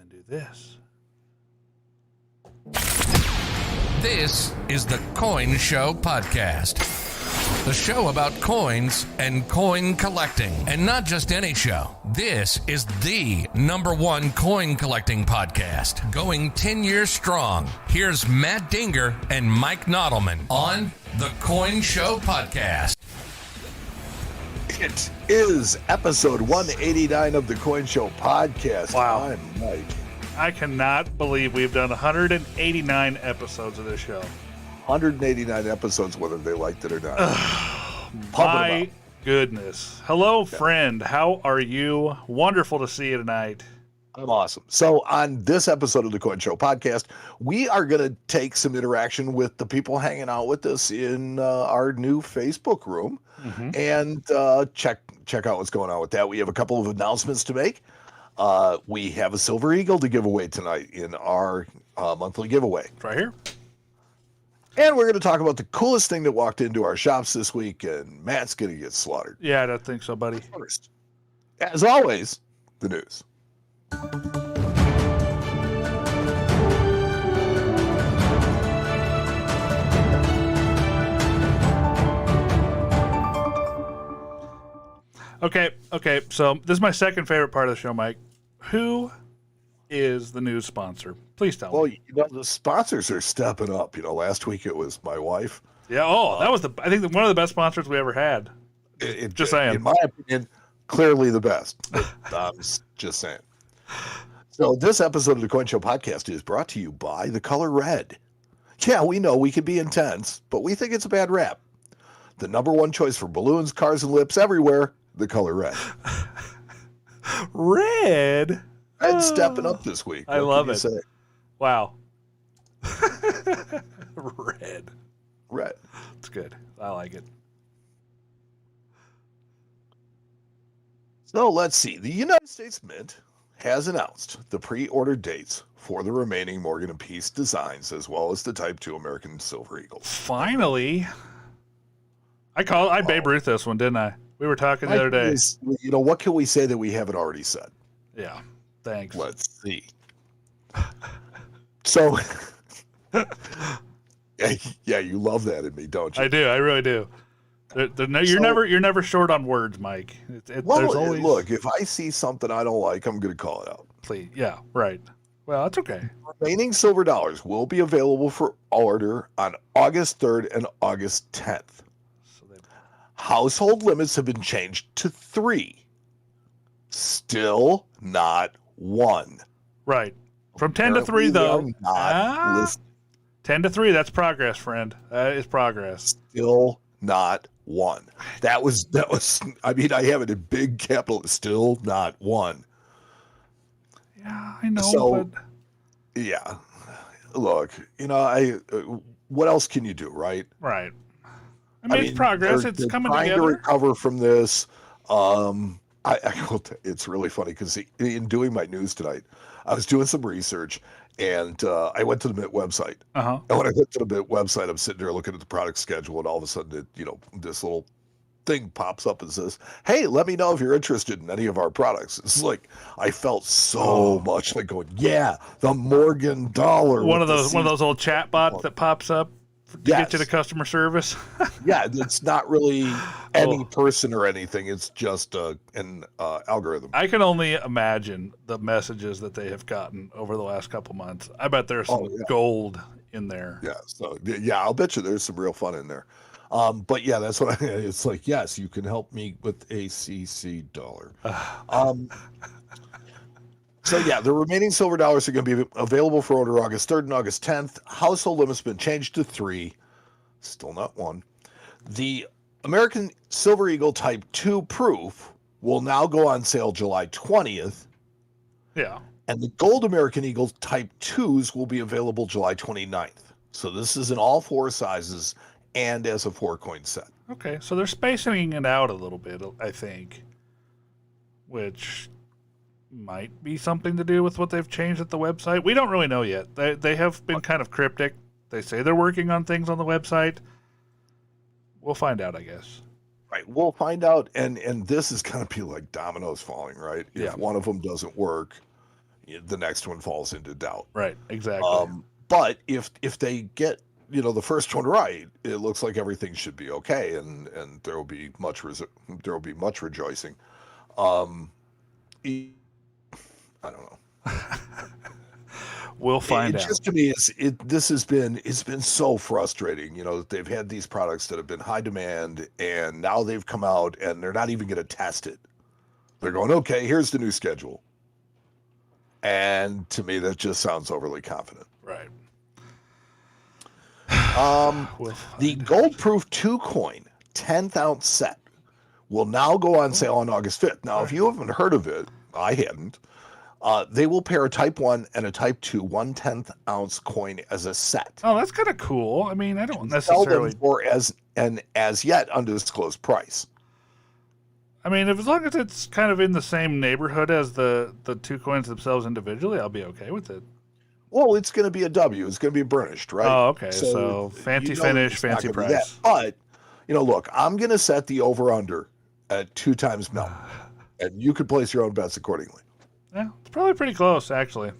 then do this. This is the Coin Show Podcast. The show about coins and coin collecting. And not just any show. This is the #1 coin collecting podcast. Going 10 years strong. Here's Matt Dinger and Mike Nodelman on the Coin Show Podcast. It is episode 189 of the Coin Show Podcast. Wow. I'm Mike. I cannot believe we've done 189 episodes of this show. 189 episodes, whether they liked it or not. My goodness. Hello, friend. How are you? Wonderful to see you tonight. I'm awesome. So on this episode of the Coin Show Podcast, we are going to take some interaction with the people hanging out with us in our new Facebook room and check out what's going on with that. We have a couple of announcements to make. We have a Silver Eagle to give away tonight in our monthly giveaway. It's right here. And we're going to talk about the coolest thing that walked into our shops this week, and Matt's going to get slaughtered. Yeah, I don't think so, buddy. First, as always, the news. Okay. So this is my second favorite part of the show, Mike. Who is the news sponsor? Please tell me. Well, the sponsors are stepping up. Last week it was my wife. Yeah. That was I think one of the best sponsors we ever had. Just saying. In my opinion, clearly the best. I'm just saying. So this episode of the Coin Show Podcast is brought to you by the color red. Yeah, we know we can be intense, but we think it's a bad rap. The #1 choice for balloons, cars, and lips everywhere, the color red. Red? And stepping up this week. I love it. Wow. Red. It's good. I like it. So let's see. The United States Mint has announced the pre-order dates for the remaining Morgan & Peace designs, as well as the Type 2 American Silver Eagles. Finally. I Babe Ruth this one, didn't I? We were talking the other day. What can we say that we haven't already said? Yeah. Thanks. Let's see. So, yeah, you love that in me, don't you? I do. I really do. You're never short on words, Mike. Look, if I see something I don't like, I'm going to call it out. Please. Yeah, right. Well, that's okay. Remaining silver dollars will be available for order on August 3rd and August 10th. Household limits have been changed to 3. Still not 1. Right. From 10 to 3, though. 10 to 3, that's progress, friend. That is progress. Still not 1. That was, I have it in big capital, still not 1. Yeah, I know. So, yeah. Look, what else can you do, right? Right. It's progress. It's coming together. Trying to recover from this. It's really funny because in doing my news tonight, I was doing some research and I went to the Mint website. And when I went to the Mint website, I'm sitting there looking at the product schedule, and all of a sudden, this little thing pops up and says, "Hey, let me know if you're interested in any of our products." It's like I felt so much like going, "Yeah, the Morgan dollar." One of those old chat bots that pops up to get you to customer service. Yeah, it's not really any person or anything. It's just an algorithm. I can only imagine the messages that they have gotten over the last couple months. I bet there's some gold in there. Yeah, so I'll bet you there's some real fun in there. But yeah, that's what it's like. Yes, you can help me with a CC dollar. So yeah, the remaining silver dollars are going to be available for order August 3rd and August 10th. Household limit's been changed to 3. Still not 1. The American Silver Eagle Type 2 proof will now go on sale July 20th. Yeah. And the Gold American Eagle Type 2s will be available July 29th. So this is in all 4 sizes and as a 4-coin set. Okay, so they're spacing it out a little bit, I think, which might be something to do with what they've changed at the website. We don't really know yet. They have been kind of cryptic. They say they're working on things on the website. We'll find out, I guess. Right, we'll find out, and this is going to be like dominoes falling, right? If one of them doesn't work, the next one falls into doubt. Right, exactly. But if they get the first one right, it looks like everything should be okay, and there will be much rejoicing. I don't know. We'll find out. Just to me, it's been so frustrating. That they've had these products that have been high demand, and now they've come out and they're not even going to test it. They're going, okay, here's the new schedule, and to me, that just sounds overly confident. Right. The Gold Proof 2 coin 10th ounce set will now go on sale on August 5th. Now, if you haven't heard of it, I hadn't. They will pair a Type 1 and a Type 2 1/10th ounce coin as a set. Oh, that's kind of cool. I mean, I don't Sell necessarily them for an as yet undisclosed price. I mean, as long as it's kind of in the same neighborhood as the two coins themselves individually, I'll be okay with it. Well, it's going to be a W. It's going to be burnished, right? Oh, okay. So fancy finish, fancy price. But, look, I'm going to set the over-under at 2 times melt. And you could place your own bets accordingly. Yeah, it's probably pretty close, actually.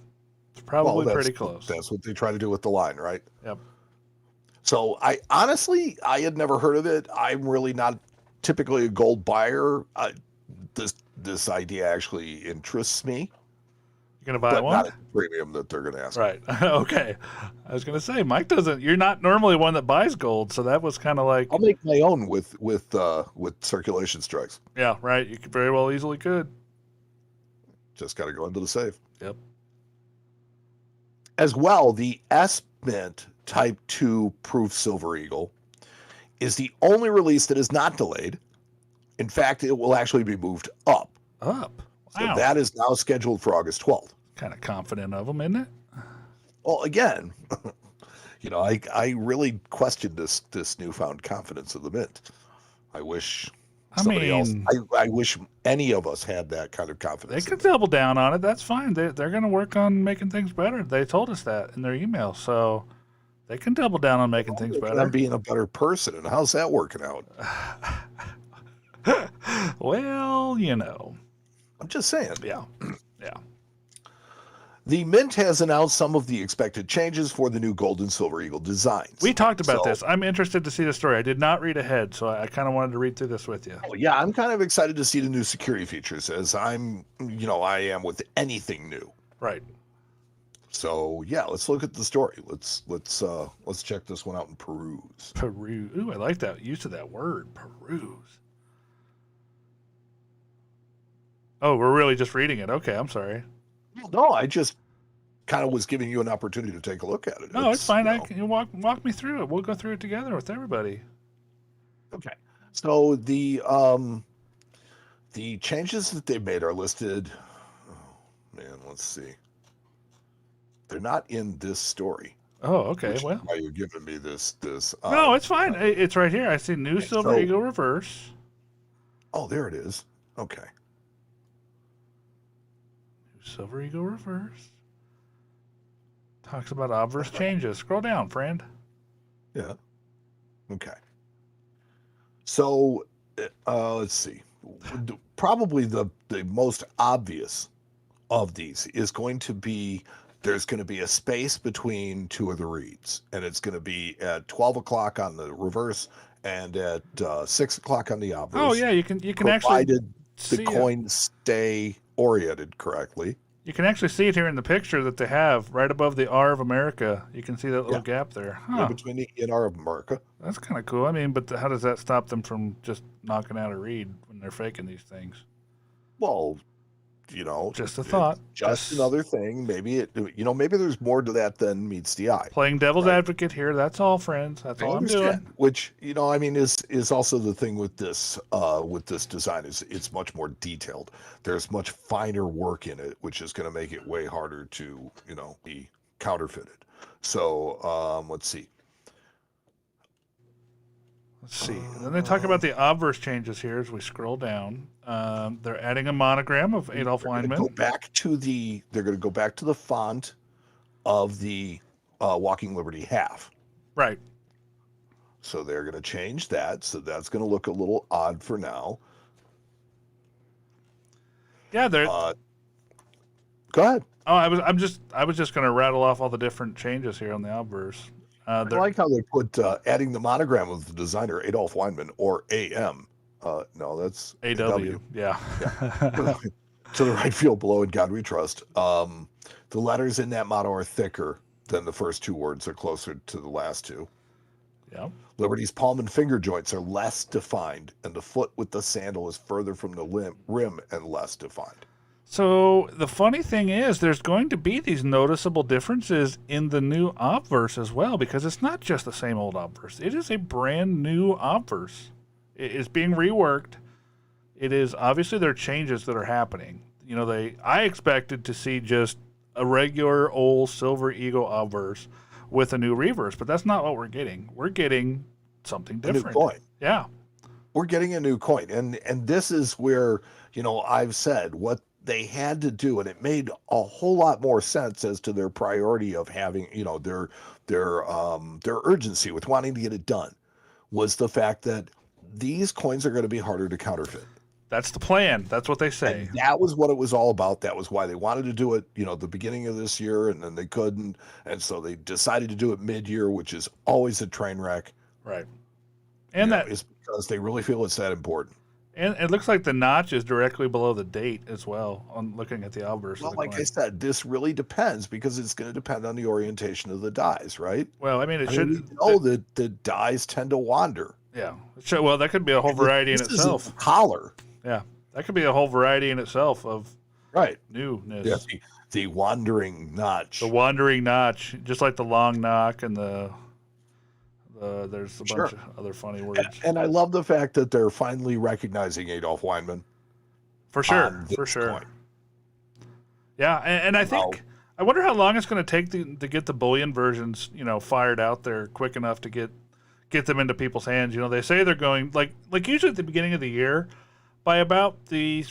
It's probably pretty close. That's what they try to do with the line, right? Yep. So I had never heard of it. I'm really not typically a gold buyer. This idea actually interests me. You're going to buy one? Not at the premium that they're going to ask. Right. Okay. I was going to say, Mike doesn't. You're not normally one that buys gold, so that was kind of like. I'll make my own with circulation strikes. Yeah, right. You could very well easily could. Just got to go into the safe. Yep. As well, the S Mint Type 2 Proof Silver Eagle is the only release that is not delayed. In fact, it will actually be moved up. Up? Wow. So that is now scheduled for August 12th. Kind of confident of them, isn't it? Well, again, I really questioned this newfound confidence of the Mint. I wish somebody else. I wish any of us had that kind of confidence. They can double down on it. That's fine. They're going to work on making things better. They told us that in their email, so they can double down on making things better. I'm being a better person, and how's that working out? Well, I'm just saying. Yeah. Yeah. The Mint has announced some of the expected changes for the new Gold and Silver Eagle designs. We talked about this. I'm interested to see the story. I did not read ahead, so I kind of wanted to read through this with you. Yeah, I'm kind of excited to see the new security features, as I am with anything new. Right. So yeah, let's look at the story. Let's check this one out and peruse. Peruse. Ooh, I like that use of that word, peruse. Oh, we're really just reading it. Okay, I'm sorry. No, I just kind of was giving you an opportunity to take a look at it. No, it's fine. You walk me through it. We'll go through it together with everybody. Okay. So the changes that they made are listed. Oh man, let's see. They're not in this story. Oh, okay. Well, why you're giving me this? No, it's fine. It's right here. I see new Silver Eagle reverse. Oh, there it is. Okay. Silver Eagle reverse. Talks about obverse changes. Scroll down, friend. Yeah. Okay. So, let's see. Probably the most obvious of these is going to be there's going to be a space between two of the reads, and it's going to be at 12 o'clock on the reverse and at 6 o'clock on the obverse. Oh yeah, you can actually provided the coins stay oriented correctly. You can actually see it here in the picture that they have right above the R of America. You can see that little gap there. Huh. Yeah, between the and R of America. That's kind of cool. I mean, but how does that stop them from just knocking out a read when they're faking these things? Well, just a thought. Just another thing. Maybe maybe there's more to that than meets the eye. Playing devil's advocate here. That's all, friends. That's all I'm doing. Which is also the thing with this design is it's much more detailed. There's much finer work in it, which is going to make it way harder to be counterfeited. So let's see. Let's see. Then they talk about the obverse changes here as we scroll down. They're adding a monogram of Adolf Weinman. They're going to go back to the font of the Walking Liberty half. Right. So they're going to change that. So that's going to look a little odd for now. Yeah, they're Go ahead. Oh, I was just going to rattle off all the different changes here on the obverse. I like how they put adding the monogram of the designer Adolf Weinman, or AM. No, that's AW. Yeah. To the right field below, in God we trust. The letters in that motto are thicker than the first two words, are closer to the last two. Yeah. Liberty's palm and finger joints are less defined, and the foot with the sandal is further from the rim and less defined. So the funny thing is, there's going to be these noticeable differences in the new obverse as well, because it's not just the same old obverse. It is a brand new obverse. It is being reworked. It is obviously there are changes that are happening. You know, I expected to see just a regular old Silver Eagle obverse with a new reverse, but that's not what we're getting. We're getting something different. A new coin. Yeah. We're getting a new coin. And this is where, I've said what they had to do, and it made a whole lot more sense as to their priority of having, their urgency with wanting to get it done, was the fact that these coins are going to be harder to counterfeit. That's the plan. That's what they say. And that was what it was all about. That was why they wanted to do it, the beginning of this year, and then they couldn't. And so they decided to do it mid-year, which is always a train wreck. Right. And that is because they really feel it's that important. And it looks like the notch is directly below the date as well on looking at the obverse. Well, like I said, this really depends, because it's going to depend on the orientation of the dies, right? Well, I mean, we know that the dies tend to wander. Yeah. Well, that could be a whole variety in itself. Isn't collar. Yeah. That could be a whole variety in itself of newness. Yeah, the wandering notch. The wandering notch, just like the long knock and there's a bunch of other funny words. And I love the fact that they're finally recognizing Adolf Weinman. For sure. Coin. Yeah, and I think I wonder how long it's going to take to get the bullion versions, fired out there quick enough to get them into people's hands. They say they're going like usually at the beginning of the year, by about the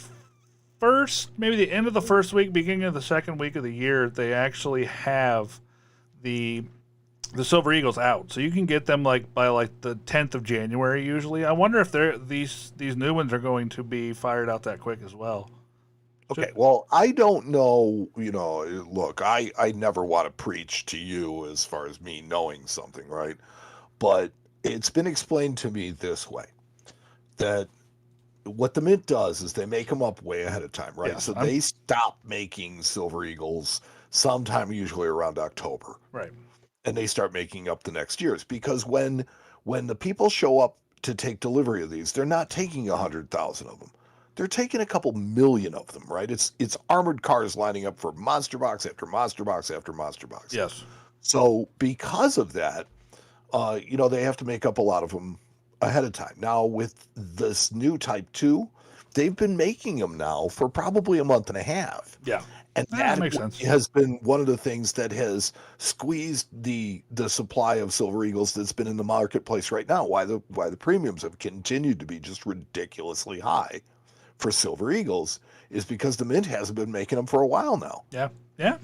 maybe the end of the first week, beginning of the second week of the year, they actually have the Silver Eagles out, so you can get them by the 10th of January usually. I wonder if these new ones are going to be fired out that quick as well. Okay, well, I don't know, look, I never want to preach to you as far as me knowing something, right? But it's been explained to me this way, that what the Mint does is they make them up way ahead of time, right? Yes, they stop making Silver Eagles sometime usually around October. Right. And they start making up the next years, because when the people show up to take delivery of these, they're not taking 100,000 of them. They're taking a couple million of them, right? It's armored cars lining up for monster box after monster box after monster box. Yes. So because of that, they have to make up a lot of them ahead of time. Now with this new Type 2, they've been making them now for probably a month and a half. Yeah. And that makes sense. Has been one of the things that has squeezed the supply of Silver Eagles that's been in the marketplace right now. Why the premiums have continued to be just ridiculously high for Silver Eagles is because the Mint hasn't been making them for a while now. Yeah. Yeah.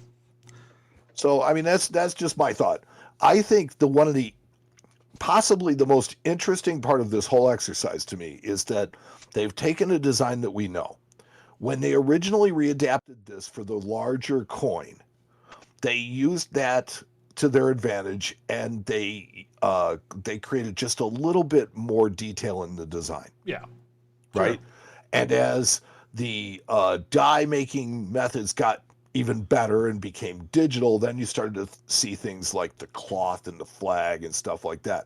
So I mean that's just my thought. I think possibly the most interesting part of this whole exercise to me is that they've taken a design that we know. When they originally readapted this for the larger coin, they used that to their advantage, and they created just a little bit more detail in the design. Yeah. Right? Sure. And as the die making methods got even better and became digital, then you started to see things like the cloth and the flag and stuff like that.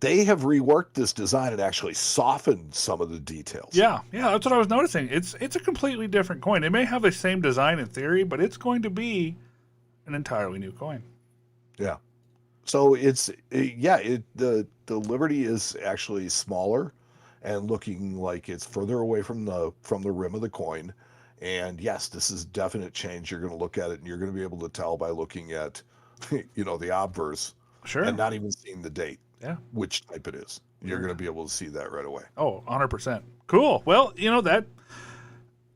They have reworked this design and actually softened some of the details. Yeah, that's what I was noticing. It's a completely different coin. It may have the same design in theory, but it's going to be an entirely new coin. Yeah. So the Liberty is actually smaller and looking like it's further away from the rim of the coin. And yes, this is a definite change. You're going to look at it and you're going to be able to tell by looking at, the obverse. Sure. And not even seeing the date. Yeah. Which type it is. You're going to be able to see that right away. Oh, 100%. Cool. Well,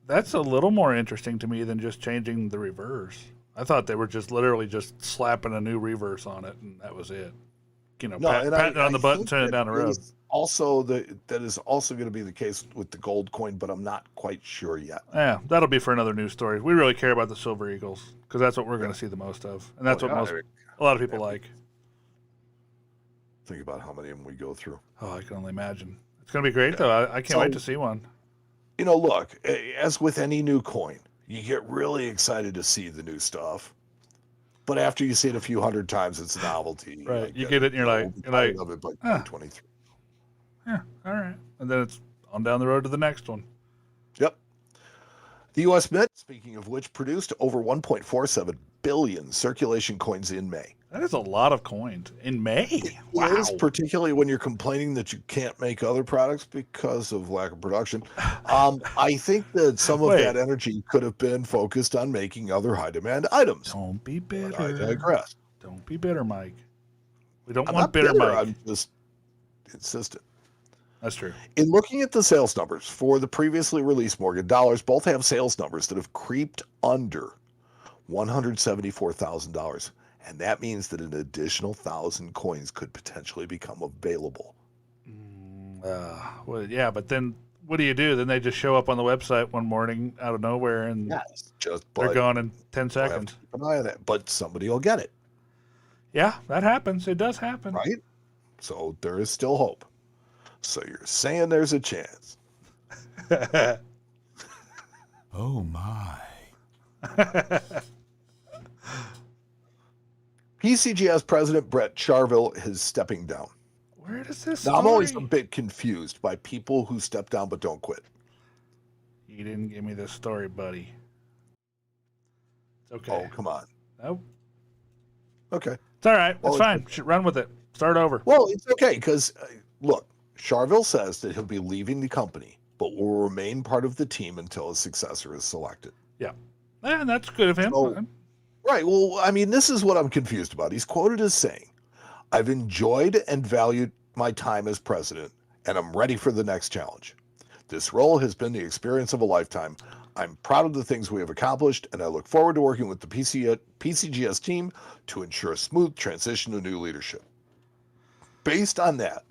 that's a little more interesting to me than just changing the reverse. I thought they were just literally just slapping a new reverse on it, and that was it. No, and patting it on the butt and think sending it that down the road. that is also going to be the case with the gold coin, but I'm not quite sure yet. Yeah, that'll be for another news story. We really care about the Silver Eagles because that's what we're going to see the most of, and that's a lot of people like. Think about how many of them we go through. Oh, I can only imagine. It's going to be great, though. I can't wait to see one. Look, as with any new coin, you get really excited to see the new stuff. But after you see it a few hundred times, it's a novelty. Right. You get it and you're like, of it by 2023. Yeah, all right. And then it's on down the road to the next one. Yep. The U.S. Mint, speaking of which, produced over 1.47 billion circulation coins in May. That is a lot of coins in May. Wow. It is, particularly when you're complaining that you can't make other products because of lack of production. I think that some of that energy could have been focused on making other high-demand items. Don't be bitter. But I digress. Don't be bitter, Mike. We don't want bitter, Mike. I'm just insistent. That's true. In looking at the sales numbers for the previously released Morgan dollars, both have sales numbers that have creeped under $174,000. And that means that an additional 1,000 coins could potentially become available. Well, yeah, but then what do? Then they just show up on the website one morning out of nowhere, and they're gone in 10 seconds. Keep an eye on that, but somebody will get it. Yeah, that happens. It does happen. Right? So there is still hope. So you're saying there's a chance. Oh, my. PCGS President Brett Charville is stepping down. Where does this Now, I'm always a bit confused by people who step down but don't quit. You didn't give me this story, buddy. It's okay. Oh, come on. Nope. Okay. It's all right. It's fine. Run with it. Start over. Well, it's okay because, look, Charville says that he'll be leaving the company, but will remain part of the team until his successor is selected. Yeah. And that's good of him. Right. Well, I mean, this is what I'm confused about. He's quoted as saying, "I've enjoyed and valued my time as president, and I'm ready for the next challenge. This role has been the experience of a lifetime. I'm proud of the things we have accomplished, and I look forward to working with the PCGS team to ensure a smooth transition to new leadership." Based on that,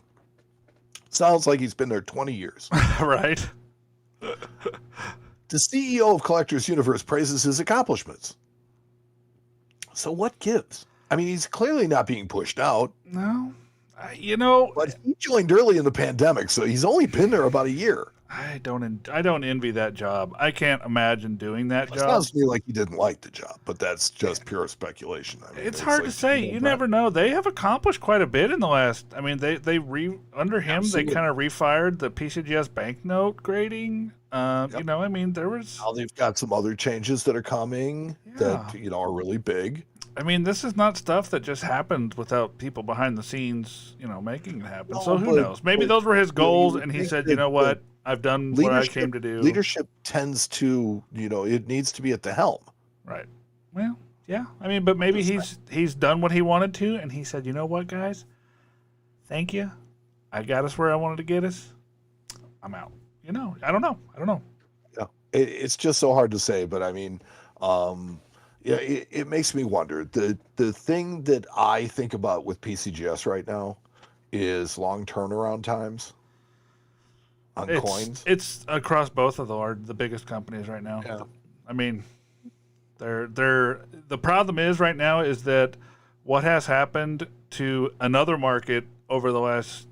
sounds like he's been there 20 years. Right. The CEO of Collectors Universe praises his accomplishments. So what gives? I mean, he's clearly not being pushed out. No. But he joined early in the pandemic, so he's only been there about a year. I don't envy that job. I can't imagine doing that job. It sounds to me like he didn't like the job, but that's just pure speculation. I mean, it's hard to say. You never know. They have accomplished quite a bit in the last. I mean, under him they kind of refired the PCGS banknote grading. Yep. I mean, there was. Now they've got some other changes that are coming that are really big. I mean, this is not stuff that just happened without people behind the scenes, making it happen. So who knows? Maybe those were his goals, and he said, "You know what? I've done what I came to do." Leadership tends to, it needs to be at the helm. Right. Well, yeah. I mean, but maybe he's done what he wanted to, and he said, "You know what, guys? Thank you. I got us where I wanted to get us. I'm out." I don't know. Yeah, it's just so hard to say, but I mean, it makes me wonder. The thing that I think about with PCGS right now is long turnaround times on coins. It's across both of the biggest companies right now. Yeah. I mean, the problem is right now is that what has happened to another market over the last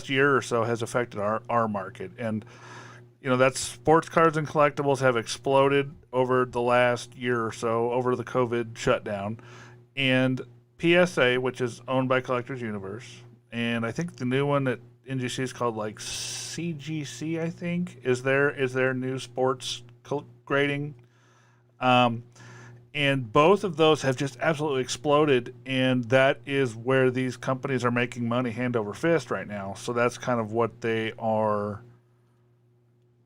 year or so has affected our market. And that's sports cards and collectibles have exploded over the last year or so over the COVID shutdown. And PSA, which is owned by Collectors Universe, and I think the new one at NGC is called like CGC, I think, is their new sports grading. And both of those have just absolutely exploded, and that is where these companies are making money hand over fist right now. So that's kind of what they are,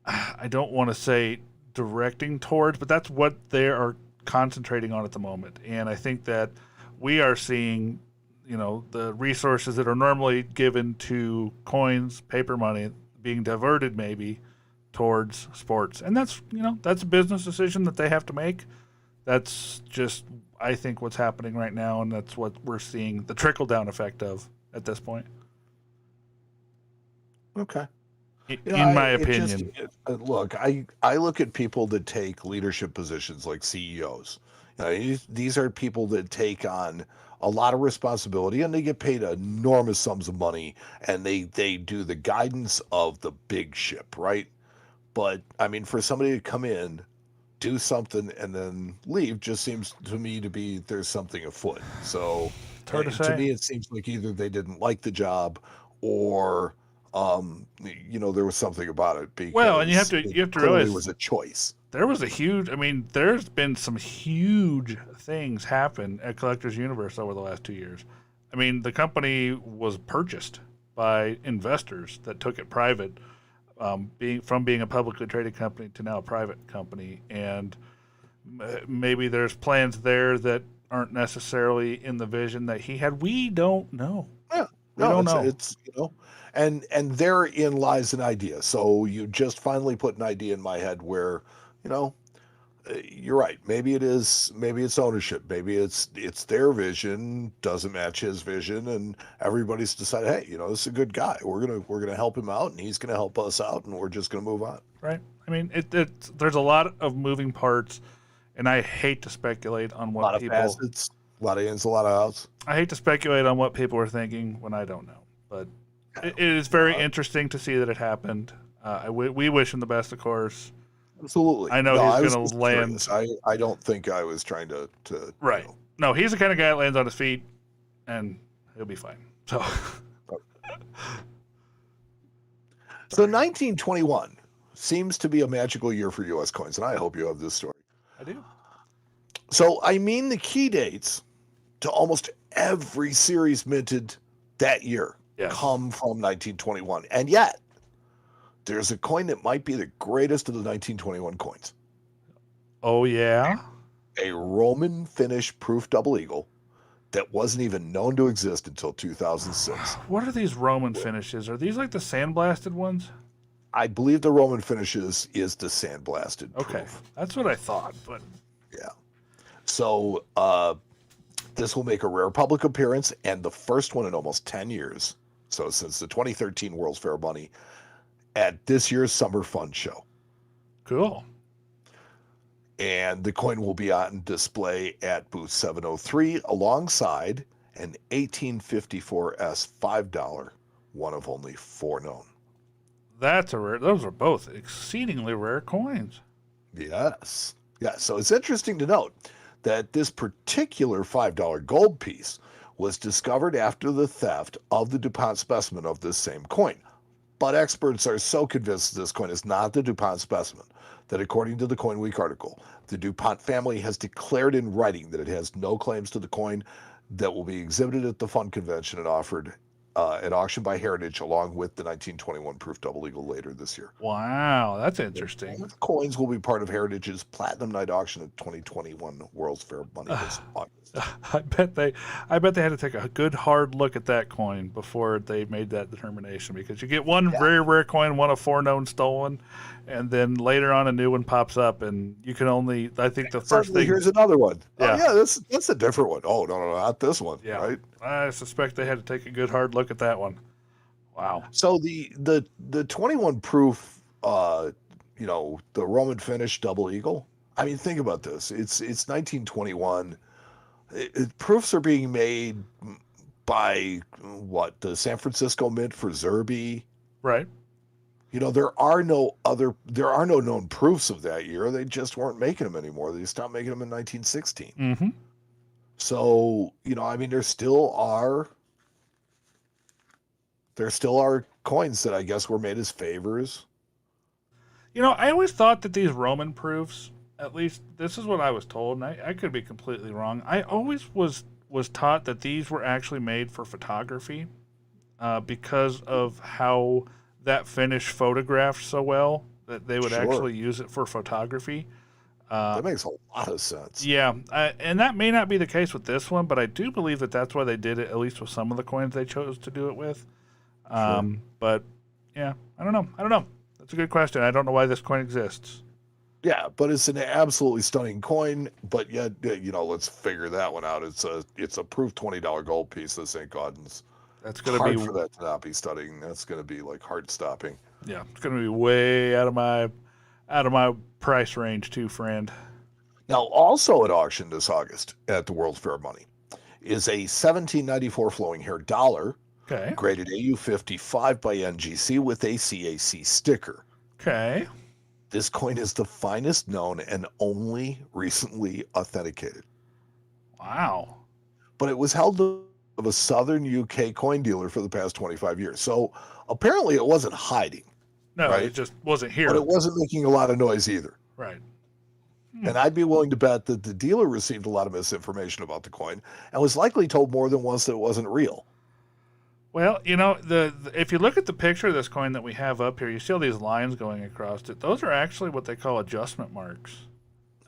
I don't want to say directing towards, but that's what they are concentrating on at the moment. And I think that we are seeing, the resources that are normally given to coins, paper money, being diverted maybe towards sports. And that's a business decision that they have to make. That's just, I think, what's happening right now, and that's what we're seeing the trickle-down effect of at this point. Okay. In my opinion. Look, I look at people that take leadership positions like CEOs. These are people that take on a lot of responsibility and they get paid enormous sums of money and they do the guidance of the big ship, right? But I mean, for somebody to come in, do something, and then leave just seems to me to be there's something afoot. So It's hard to say. me, it seems like either they didn't like the job or there was something about it because Well, and you have to clearly realize was a choice. there was a huge. I mean, there's been some huge things happen at Collectors Universe over the last 2 years. I mean, the company was purchased by investors that took it private, being a publicly traded company to now a private company, and maybe there's plans there that aren't necessarily in the vision that he had. We don't know. Yeah, we don't know. It's and therein lies an idea. So you just finally put an idea in my head where, you're right. Maybe it's ownership. Maybe it's their vision doesn't match his vision, and everybody's decided, hey, this is a good guy. We're gonna help him out, and he's gonna help us out, and we're just gonna move on. Right. I mean, there's a lot of moving parts, and I hate to speculate on what people. A lot of facets, a lot of ins, a lot of outs. I hate to speculate on what people are thinking when I don't know, but it is very interesting to see that it happened. We wish him the best, of course. Absolutely. I know he's going to land. I don't think I was trying to right. No, he's the kind of guy that lands on his feet, and he'll be fine. So 1921 seems to be a magical year for U.S. coins, and I hope you have this story. I do. So, the key dates to almost every series minted that year come from 1921. And yet, there's a coin that might be the greatest of the 1921 coins. Oh, yeah? A Roman finish proof double eagle that wasn't even known to exist until 2006. What are these Roman finishes? Are these like the sandblasted ones? I believe the Roman finishes is the sandblasted proof. Okay, that's what I thought, but... Yeah. So, this will make a rare public appearance and the first one in almost 10 years. So, since the 2013 World's Fair Bunny at this year's Summer Fun Show. Cool. And the coin will be on display at booth 703 alongside an 1854S $5, one of only 4 known. That's a rare. Those are both exceedingly rare coins. Yes. Yeah, so it's interesting to note that this particular $5 gold piece was discovered after the theft of the DuPont specimen of this same coin. But experts are so convinced this coin is not the DuPont specimen that according to the Coin Week article, the DuPont family has declared in writing that it has no claims to the coin, that will be exhibited at the Fun Convention and offered at auction by Heritage along with the 1921 proof double eagle later this year. Wow, that's interesting. The coins will be part of Heritage's Platinum Night auction at 2021 World's Fair Bunny this August. I bet they had to take a good hard look at that coin before they made that determination, because you get one very rare coin, one of 4 known stolen, and then later on a new one pops up, and you can only, I think the first thing. Here's another one. Yeah. Oh, yeah, that's a different one. Oh, no, not this one. Yeah. Right? I suspect they had to take a good hard look at that one. Wow. So the 21 proof, the Roman finish double eagle. I mean, think about this. It's 1921. Proofs are being made by the San Francisco Mint for Zerby. Right. There are no known proofs of that year. They just weren't making them anymore. They stopped making them in 1916. Mm-hmm. So, there still are coins that I guess were made as favors. I always thought that these Roman proofs, at least this is what I was told, and I could be completely wrong. I always was taught that these were actually made for photography because of how that finish photographed so well that they would actually use it for photography. That makes a lot of sense. Yeah, and that may not be the case with this one, but I do believe that that's why they did it, at least with some of the coins they chose to do it with. But, yeah, I don't know. That's a good question. I don't know why this coin exists. Yeah, but it's an absolutely stunning coin. But yet, let's figure that one out. It's a proof $20 gold piece. This ain't Gordon's. That's going to Hard be for that to not be stunning. That's going to be like heart stopping. Yeah, it's going to be way out of my price range too, friend. Now, also at auction this August at the World's Fair Money is a 1794 flowing hair dollar, Okay. graded AU55 by NGC with a CAC sticker. Okay. This coin is the finest known and only recently authenticated. Wow. But it was held of a southern UK coin dealer for the past 25 years. So apparently it wasn't hiding. No, right? it just wasn't here. But it wasn't making a lot of noise either. Right. And I'd be willing to bet that the dealer received a lot of misinformation about the coin and was likely told more than once that it wasn't real. Well, if you look at the picture of this coin that we have up here, you see all these lines going across it. Those are actually what they call adjustment marks.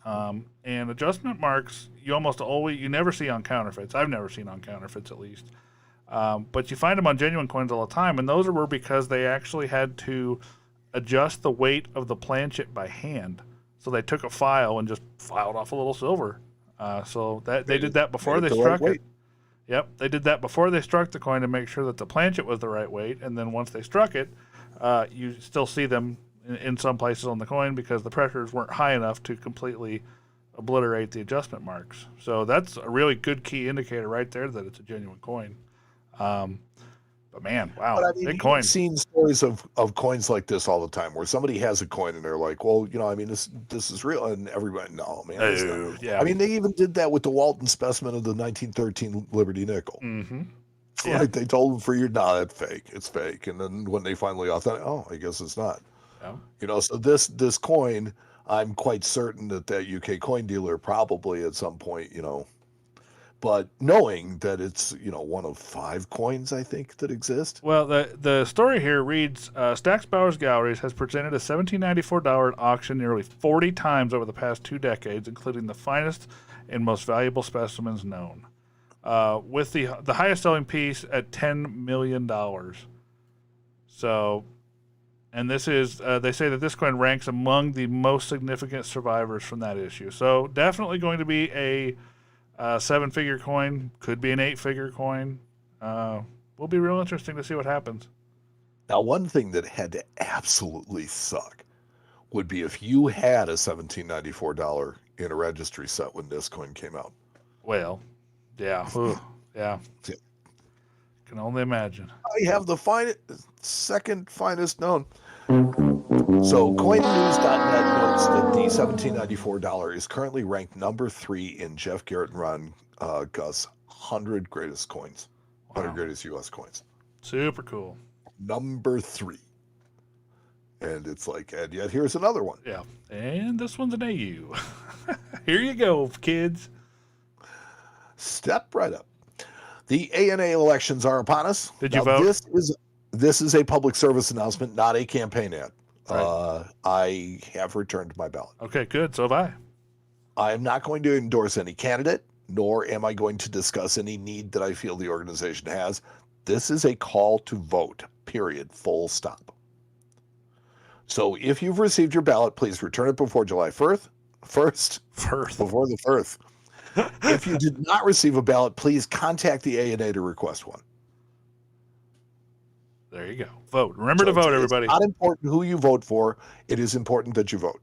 And adjustment marks, you never see on counterfeits. I've never seen on counterfeits, at least. But you find them on genuine coins all the time, and those were because they actually had to adjust the weight of the planchet by hand. So they took a file and just filed off a little silver. So that they did that before they struck it. Yep, they did that before they struck the coin to make sure that the planchet was the right weight. And then once they struck it, you still see them in some places on the coin because the pressures weren't high enough to completely obliterate the adjustment marks. So that's a really good key indicator right there that it's a genuine coin. But man, wow, But I mean, big coin. I've seen stories of coins like this all the time where somebody has a coin and they're like, well, this is real. And everybody, no, man. It's not. Yeah. I mean, they even did that with the Walton specimen of the 1913 Liberty nickel. Mm-hmm. Yeah. Right? They told them for years, no, that's fake. It's fake. And then when they finally I guess it's not. Yeah. So this coin, I'm quite certain that UK coin dealer probably at some point, but knowing that it's, one of 5 coins, I think, that exist. Well, the story here reads, Stack's Bowers Galleries has presented a $1794 at auction nearly 40 times over the past 2 decades, including the finest and most valuable specimens known, with the highest selling piece at $10 million. So, and this is, they say that this coin ranks among the most significant survivors from that issue. So definitely going to be a 7-figure coin, could be an 8-figure coin. Will be real interesting to see what happens. Now, one thing that had to absolutely suck would be if you had a $1794 in a registry set when this coin came out. Well, yeah. Ooh, yeah. Can only imagine. I have the second finest known. So CoinNews.net notes that the $1794 is currently ranked number 3 in Jeff Garrett and Ron Gus 100 greatest coins, 100 greatest U.S. coins. Super cool. Number 3. And it's like, and yet here's another one. Yeah. And this one's an AU. Here you go, kids. Step right up. The ANA elections are upon us. Did you vote? This is a public service announcement, not a campaign ad. Right. I have returned my ballot. Okay, good. So have I. I am not going to endorse any candidate, nor am I going to discuss any need that I feel the organization has. This is a call to vote, period, full stop. So if you've received your ballot, please return it before July 1st. Before the 1st. If you did not receive a ballot, please contact the ANA to request one. There you go. Vote. Remember to vote, everybody. It's not important who you vote for. It is important that you vote.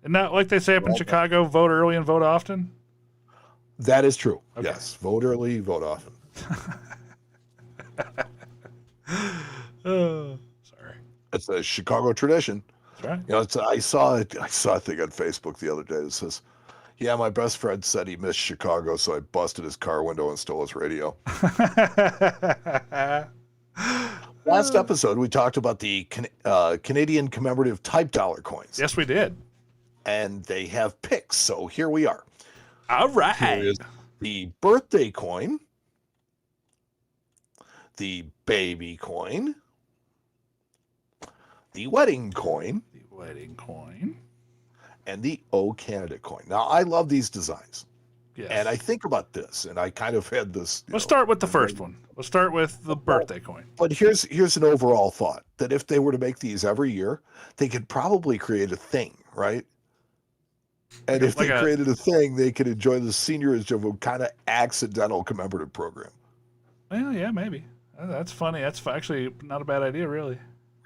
And not like they say up in Chicago, vote early and vote often? That is true. Okay. Yes. Vote early, vote often. Oh, sorry. It's a Chicago tradition. That's right. I saw a thing on Facebook the other day that says, yeah, my best friend said he missed Chicago, so I busted his car window and stole his radio. Last episode, we talked about the Canadian commemorative type dollar coins. Yes, we did. And they have picks, so here we are. All right. Here is the birthday coin, the baby coin, the wedding coin, and the O Canada coin. Now, I love these designs. Yes. And I think about this, and I kind of had this. Let's start with the first one. Let's start with the birthday coin. But here's an overall thought, that if they were to make these every year, they could probably create a thing, right? And if like they created a thing, they could enjoy the seniorage of a kind of accidental commemorative program. Well, yeah, maybe. That's funny. That's actually not a bad idea, really.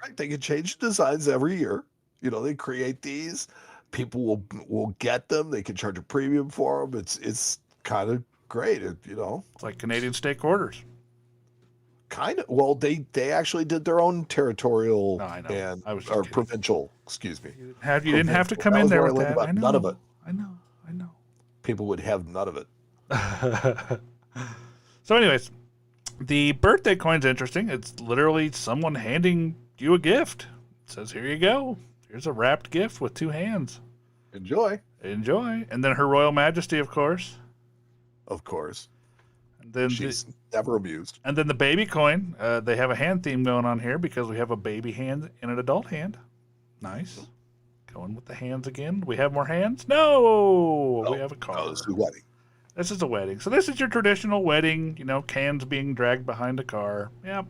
Right? They could change designs every year. They create these. People will get them. They can charge a premium for them. It's kind of great. It's like Canadian state quarters. Kind of. Well, they actually did their own territorial No, I know. and I was just or kidding. provincial. Excuse me. You didn't have to come That in was there where with I learned that. about I know. none of it. I know. People would have none of it. So, anyways, the birthday coin's interesting. It's literally someone handing you a gift. It says, "Here you go. Here's a wrapped gift with 2 hands. Enjoy." And then Her Royal Majesty, of course. Of course. And then she's never amused. And then the baby coin. They have a hand theme going on here because we have a baby hand and an adult hand. Nice. Going with the hands again. Do we have more hands? No, we have a car. No, this is a wedding. This is a wedding. So this is your traditional wedding, cans being dragged behind a car. Yep.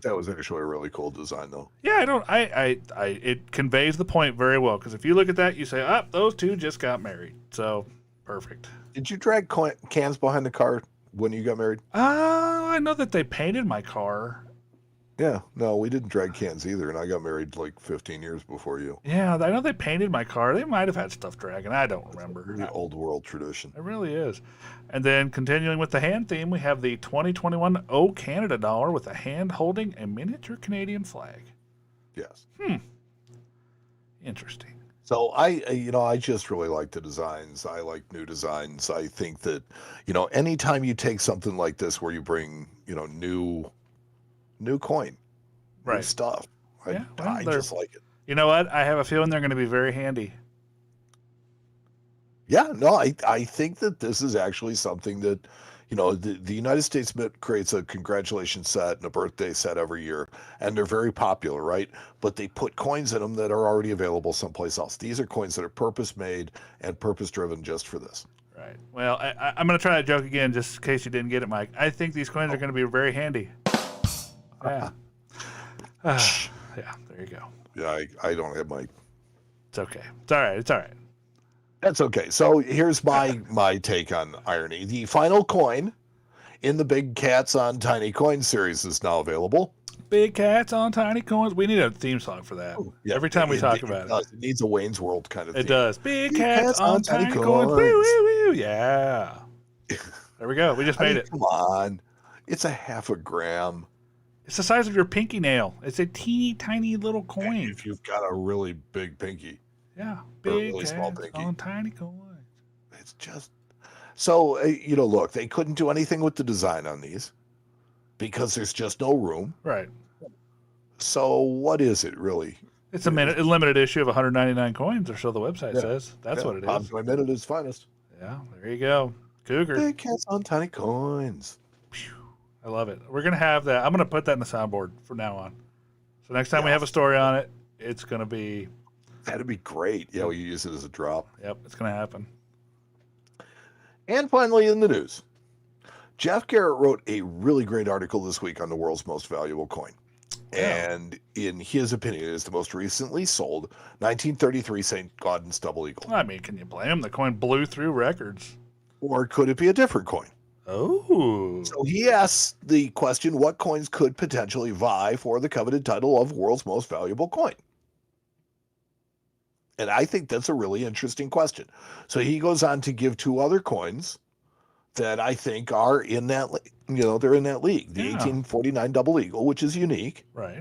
That was actually a really cool design, though. Yeah, it conveys the point very well, because if you look at that, you say, those two just got married. So, perfect. Did you drag cans behind the car when you got married? I know that they painted my car. Yeah, no, we didn't drag cans either, and I got married like 15 years before you. Yeah, I know they painted my car. They might have had stuff dragging. I don't remember. Really old world tradition. It really is. And then continuing with the hand theme, we have the 2021 O Canada dollar with a hand holding a miniature Canadian flag. Yes. Interesting. So I just really like the designs. I like new designs. I think that, anytime you take something like this where you bring, new coin, new stuff, I just like it. You know what? I have a feeling they're going to be very handy. Yeah, no, I think that this is actually something that, the United States Mint creates a congratulations set and a birthday set every year, and they're very popular, right? But they put coins in them that are already available someplace else. These are coins that are purpose-made and purpose-driven just for this. Right. Well, I'm going to try that joke again just in case you didn't get it, Mike. I think these coins are going to be very handy. Yeah. Yeah, there you go. Yeah, I don't have my... It's okay. It's all right. That's okay. So here's my take on irony. The final coin in the Big Cats on Tiny Coin series is now available. Big Cats on Tiny Coins. We need a theme song for that. Yeah, every time we talk about it. It needs a Wayne's World kind of theme. It does. Big Cats on Tiny Coins. Woo, woo, woo. Yeah. There we go. We just made it. Come on. It's a half a gram. It's the size of your pinky nail. It's a teeny tiny little coin. And if you've got a really big pinky. Yeah. Big really small pinky. On tiny coins. It's just... So, look, they couldn't do anything with the design on these because there's just no room. Right. So what is it really? It's a limited issue of 199 coins, or so the website says. That's what it is. Bob's My Minute is finest. Yeah, there you go. Cougar. Big Cats on Tiny Coins. I love it. We're going to have that. I'm going to put that in the soundboard from now on. So next time we have a story on it, it's going to be... That'd be great. Yeah, we use it as a drop. Yep, it's going to happen. And finally in the news, Jeff Garrett wrote a really great article this week on the world's most valuable coin. Yeah. And in his opinion, it is the most recently sold 1933 St. Gaudens double eagle. I mean, can you blame him? The coin blew through records. Or could it be a different coin? Oh. So he asks the question, what coins could potentially vie for the coveted title of world's most valuable coin? And I think that's a really interesting question. So he goes on to give 2 other coins that I think are in that, they're in that league. The 1849 double eagle, which is unique. Right.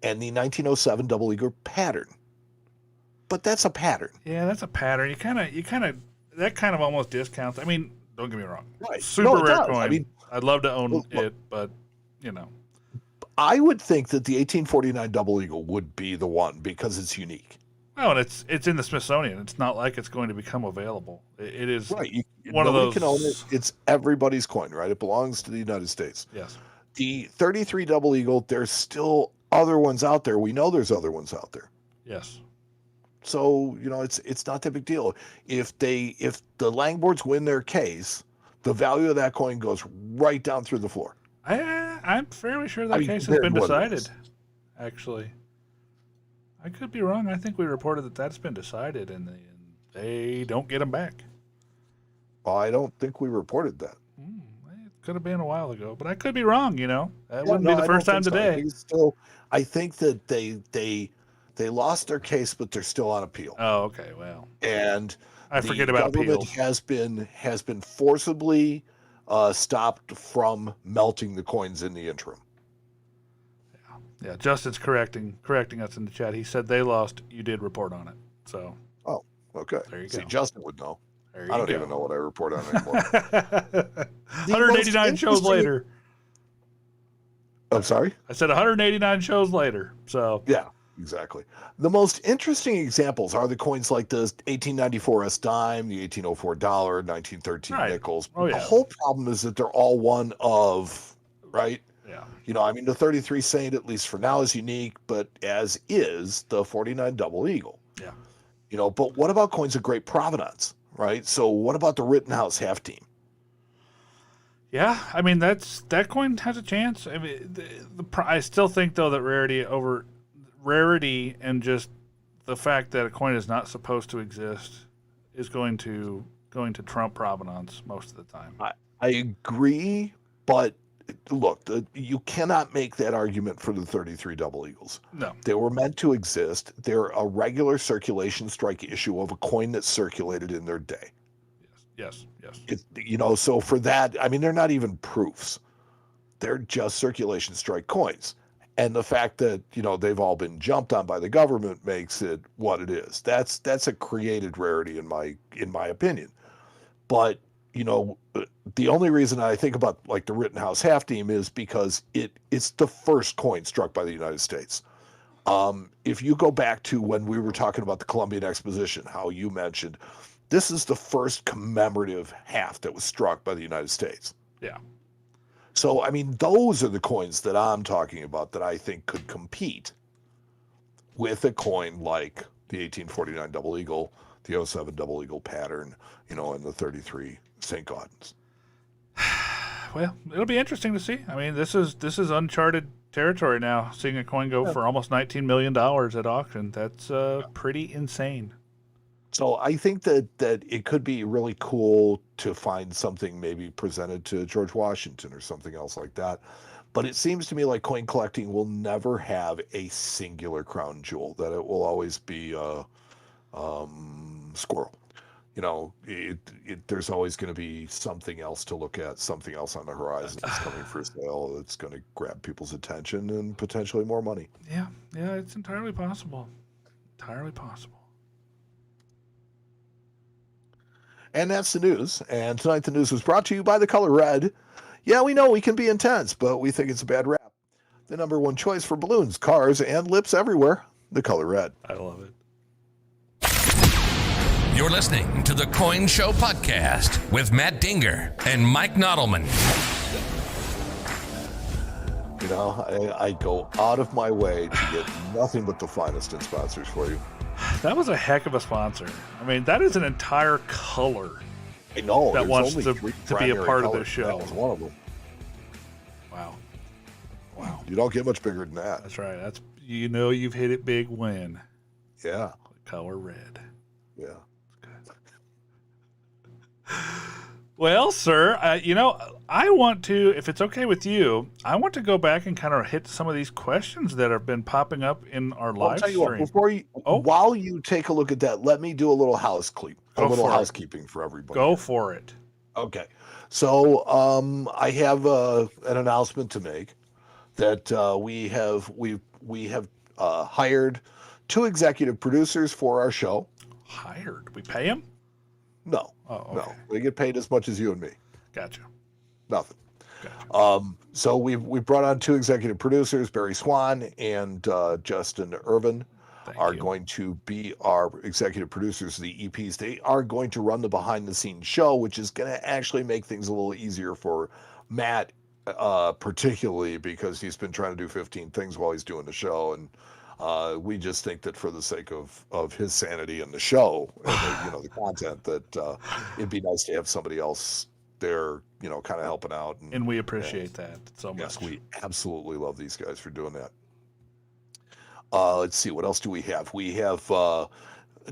And the 1907 double eagle pattern. But that's a pattern. Yeah, that's a pattern. That kind of almost discounts. I mean, don't get me wrong. Right. Super rare coin. I mean, I'd love to own it, but, I would think that the 1849 double eagle would be the one because it's unique. Oh, and it's in the Smithsonian. It's not like it's going to become available. It is right. One of those. Can own it. It's everybody's coin, right? It belongs to the United States. Yes. The 33 double eagle. There's still other ones out there. We know there's other ones out there. Yes. So it's not that big deal. If the Langboards win their case, the value of that coin goes right down through the floor. I'm fairly sure that case has been decided. Actually. I could be wrong. I think we reported that that's been decided in they don't get them back. Well, I don't think we reported that. It could have been a while ago, but I could be wrong. That wouldn't be the first time today. I think that they lost their case, but they're still on appeal. Oh, okay. Well, and I forget about government appeals. has been forcibly stopped from melting the coins in the interim. Yeah. Justin's correcting us in the chat. He said they lost. You did report on it. So. Oh, okay. There you See, go. Justin would know. There I don't you even go. know what I report on anymore. 189 shows later. I'm sorry? I said 189 shows later. So. Yeah, exactly. The most interesting examples are the coins like the 1894 dime, the 1804 dollar, 1913 nickels. Oh, yeah. The whole problem is that they're all one of, right? Yeah. The 33 cent, at least for now, is unique, but as is the 49 double eagle. Yeah. But what about coins of great provenance, right? So what about the Rittenhouse half team? Yeah, I mean that coin has a chance. I mean, I still think though that rarity and just the fact that a coin is not supposed to exist is going to trump provenance most of the time. I agree, but look, you cannot make that argument for the 33 double eagles. No. They were meant to exist. They're a regular circulation strike issue of a coin that circulated in their day. Yes. So for that, I mean, they're not even proofs. They're just circulation strike coins. And the fact that, they've all been jumped on by the government makes it what it is. That's a created rarity in my opinion. But the only reason I think about like the Rittenhouse half team is because it's the first coin struck by the United States. If you go back to when we were talking about the Columbian Exposition, how you mentioned, this is the first commemorative half that was struck by the United States. Yeah. So, I mean, those are the coins that I'm talking about that I think could compete with a coin like the 1849 double eagle, the 07 double eagle pattern, and the 33 St. Gaudens. Well, it'll be interesting to see. I mean, this is uncharted territory now. Seeing a coin go for almost $19 million at auction, that's pretty insane. So I think that it could be really cool to find something maybe presented to George Washington or something else like that. But it seems to me like coin collecting will never have a singular crown jewel, that it will always be a squirrel. There's always going to be something else to look at, something else on the horizon that's coming for sale that's going to grab people's attention and potentially more money. Yeah, it's entirely possible. Entirely possible. And that's the news. And tonight the news was brought to you by the color red. Yeah, we know we can be intense, but we think it's a bad rap. The number one choice for balloons, cars, and lips everywhere, the color red. I love it. You're listening to the Coin Show Podcast with Matt Dinger and Mike Nodelman. I go out of my way to get nothing but the finest in sponsors for you. That was a heck of a sponsor. I mean, that is an entire color. I know. That wants to be a part of this show. That was one of them. Wow. You don't get much bigger than that. That's right. You've hit it big when. Yeah. Color red. Yeah. Well, sir, I want to, if it's okay with you, I want to go back and kind of hit some of these questions that have been popping up in our live stream. While you take a look at that, let me do a little housekeeping for everybody. Go for it. Okay. So I have an announcement to make that we have hired 2 executive producers for our show. Hired? We pay them? No. Oh, okay. No. They get paid as much as you and me. Gotcha. Nothing. Gotcha. So we brought on 2 executive producers, Barry Swan and Justin Irvin are going to be our executive producers of the EPs. They are going to run the behind the scenes show, which is going to actually make things a little easier for Matt, particularly because he's been trying to do 15 things while he's doing the show. And we just think that for the sake of his sanity and the show and the content, that it'd be nice to have somebody else there, kind of helping out. And we appreciate that so much. Yes, we absolutely love these guys for doing that. Let's see, what else do we have? We have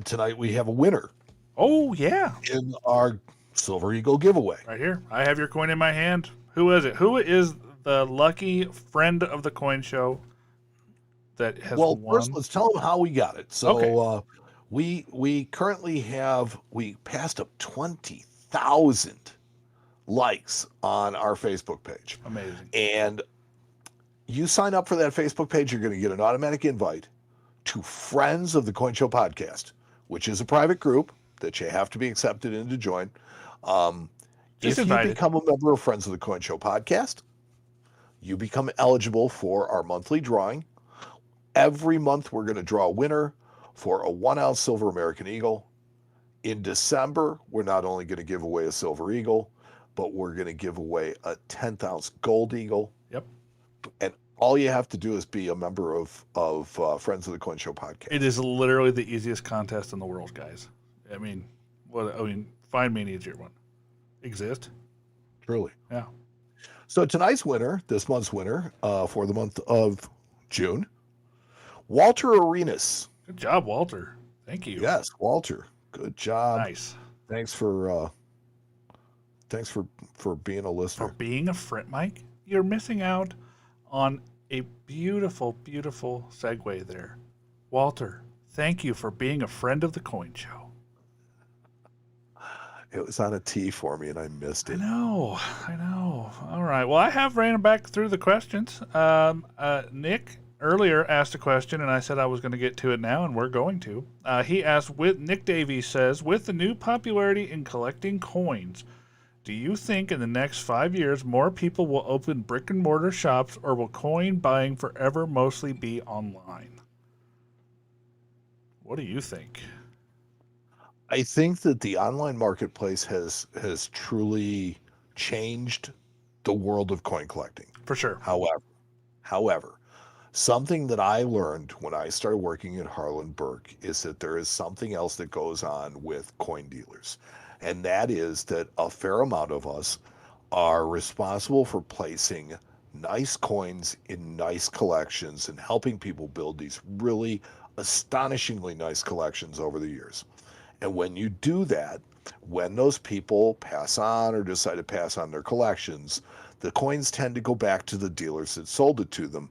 tonight we have a winner Oh, yeah. in our Silver Eagle giveaway. Right here. I have your coin in my hand. Who is it? Who is the lucky friend of the coin show that has Well, won? first, let's tell them how we got it. So Okay. we currently we passed up 20,000 likes on our Facebook page. Amazing. And you sign up for that Facebook page, you're going to get an automatic invite to Friends of the Coin Show Podcast, which is a private group that you have to be accepted in to join. Just If invited. you become a member of Friends of the Coin Show Podcast, you become eligible for our monthly drawing. Every month, we're going to draw a winner for a 1-ounce silver American Eagle. In December, we're not only going to give away a silver eagle, but we're going to give away a 10th-ounce gold eagle. Yep. And all you have to do is be a member of Friends of the Coin Show Podcast. It is literally the easiest contest in the world, guys. I mean, find me an easier one. Exist? Truly. Yeah. So tonight's winner, this month's winner, for the month of June, Walter Arenas. Good job, Walter. Thank you. Yes, Walter. Good job. Nice. Thanks for being a listener. For being a friend, Mike, you're missing out on a beautiful, beautiful segue there. Walter, thank you for being a friend of the Coin Show. It was on a tee for me and I missed I it. know. All right. Well, I have ran back through the questions. Nick earlier asked a question, and I said I was going to get to it now, and we're going to. He asked, Nick Davies says, with the new popularity in collecting coins, do you think in the next 5 years more people will open brick and mortar shops, or will coin buying forever mostly be online? What do you think? I think that the online marketplace has truly changed the world of coin collecting. For sure. However, something that I learned when I started working at Harlan Burke is that there is something else that goes on with coin dealers. And that is that a fair amount of us are responsible for placing nice coins in nice collections and helping people build these really astonishingly nice collections over the years. And when you do that, when those people pass on or decide to pass on their collections, the coins tend to go back to the dealers that sold it to them.